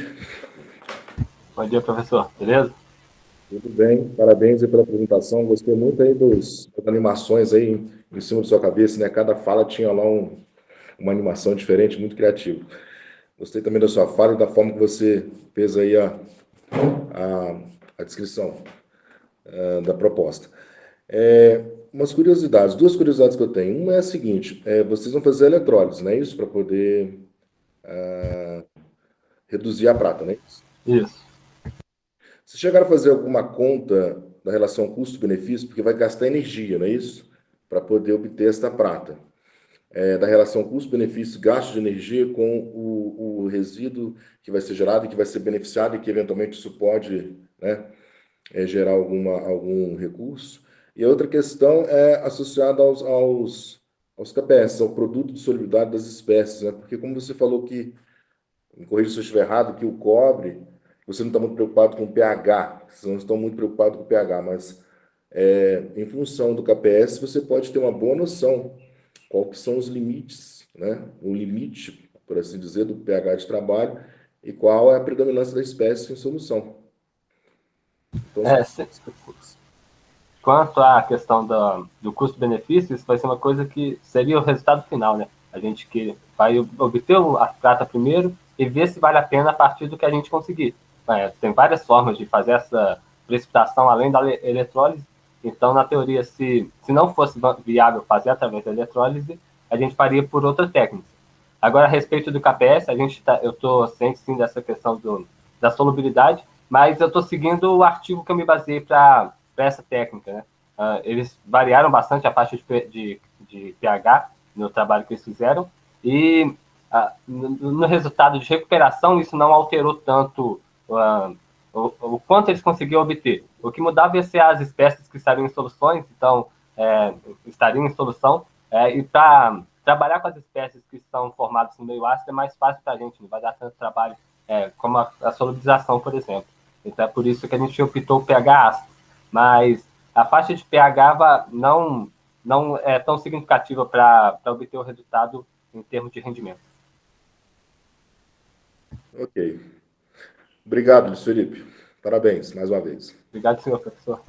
Bom dia, professor. Beleza? Tudo bem, parabéns aí pela apresentação. Gostei muito aí das animações aí em cima da sua cabeça, né? Cada fala tinha lá uma animação diferente, muito criativo. Gostei também da sua fala e da forma que você fez aí a descrição da proposta. Umas curiosidades, 2 curiosidades que eu tenho. Uma é a seguinte: vocês vão fazer eletrólise, não é isso? Para poder reduzir a prata, não é isso? Isso. Vocês chegaram a fazer alguma conta da relação custo-benefício? Porque vai gastar energia, não é isso? Para poder obter esta prata. Da relação custo-benefício, gasto de energia com o resíduo que vai ser gerado e que vai ser beneficiado e que eventualmente isso pode, né, gerar algum recurso. E a outra questão é associada aos KPS, ao produto de solubilidade das espécies, né? Porque como você falou que, me corrija se eu estiver errado, que o cobre, você não está muito preocupado com o pH, vocês não estão muito preocupados com o pH, mas em função do KPS você pode ter uma boa noção qual que são os limites, né? O limite, por assim dizer, do pH de trabalho e qual é a predominância da espécie em solução. Então, quanto à questão do custo-benefício, isso vai ser uma coisa que seria o resultado final, né? A gente que vai obter a prata primeiro e ver se vale a pena a partir do que a gente conseguir. Tem várias formas de fazer essa precipitação além da eletrólise. Então, na teoria, se não fosse viável fazer através da eletrólise, a gente faria por outra técnica. Agora, a respeito do KPS, eu estou ciente, sim, dessa questão da solubilidade, mas eu estou seguindo o artigo que eu me baseei para essa técnica, né? Eles variaram bastante a faixa de pH no trabalho que eles fizeram, e no resultado de recuperação, isso não alterou tanto o quanto eles conseguiam obter. O que mudava ia ser as espécies que estariam em soluções, então, estariam em solução, e para trabalhar com as espécies que são formadas no meio ácido é mais fácil para a gente, não vai dar tanto trabalho como a solubilização, por exemplo. Então, é por isso que a gente optou o pH ácido. Mas a faixa de pH não é tão significativa para obter o resultado em termos de rendimento. Ok. Obrigado, Luiz Felipe. Parabéns, mais uma vez. Obrigado, senhor professor.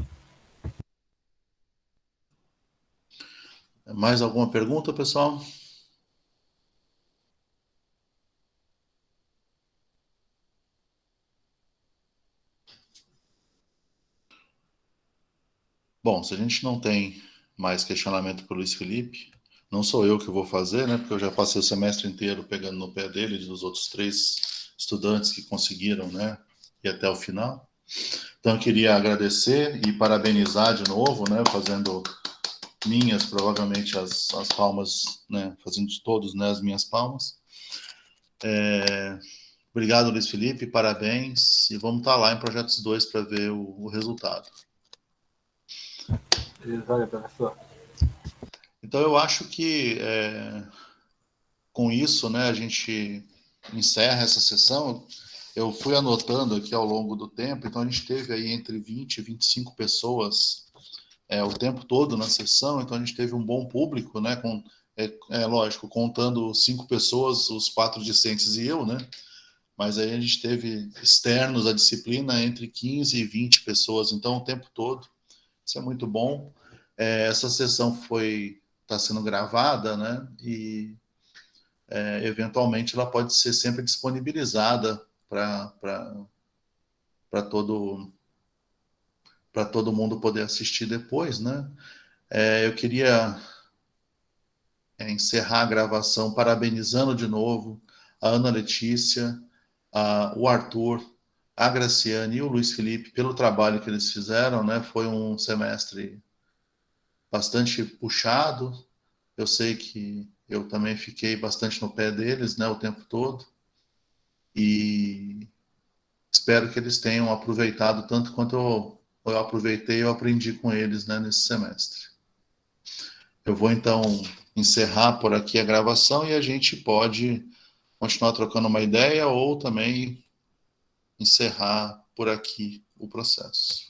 Mais alguma pergunta, pessoal? Bom, se a gente não tem mais questionamento para o Luiz Felipe, não sou eu que vou fazer, né? Porque eu já passei o semestre inteiro pegando no pé dele e dos outros 3 estudantes que conseguiram, né? Ir até o final. Então, eu queria agradecer e parabenizar de novo, né? Fazendo minhas, provavelmente, as palmas, né? Fazendo de todos, né? As minhas palmas. Obrigado, Luiz Felipe, parabéns. E vamos estar lá em Projetos 2 para ver o resultado. Olha, professor. Então, eu acho que com isso, né, a gente encerra essa sessão. Eu fui anotando aqui ao longo do tempo, então a gente teve aí entre 20 e 25 pessoas o tempo todo na sessão, então a gente teve um bom público, né, lógico, contando 5 pessoas, os 4 discentes e eu, né, mas aí a gente teve externos à disciplina entre 15 e 20 pessoas, então o tempo todo. Isso é muito bom. Essa sessão está sendo gravada, né? E eventualmente ela pode ser sempre disponibilizada para todo mundo poder assistir depois, né? Eu queria encerrar a gravação parabenizando de novo a Ana Letícia, o Arthur, a Graciane e o Luiz Felipe pelo trabalho que eles fizeram, né? Foi um semestre bastante puxado. Eu sei que eu também fiquei bastante no pé deles, né, o tempo todo. E espero que eles tenham aproveitado tanto quanto eu aproveitei e eu aprendi com eles, né, nesse semestre. Eu vou, então, encerrar por aqui a gravação e a gente pode continuar trocando uma ideia ou também encerrar por aqui o processo.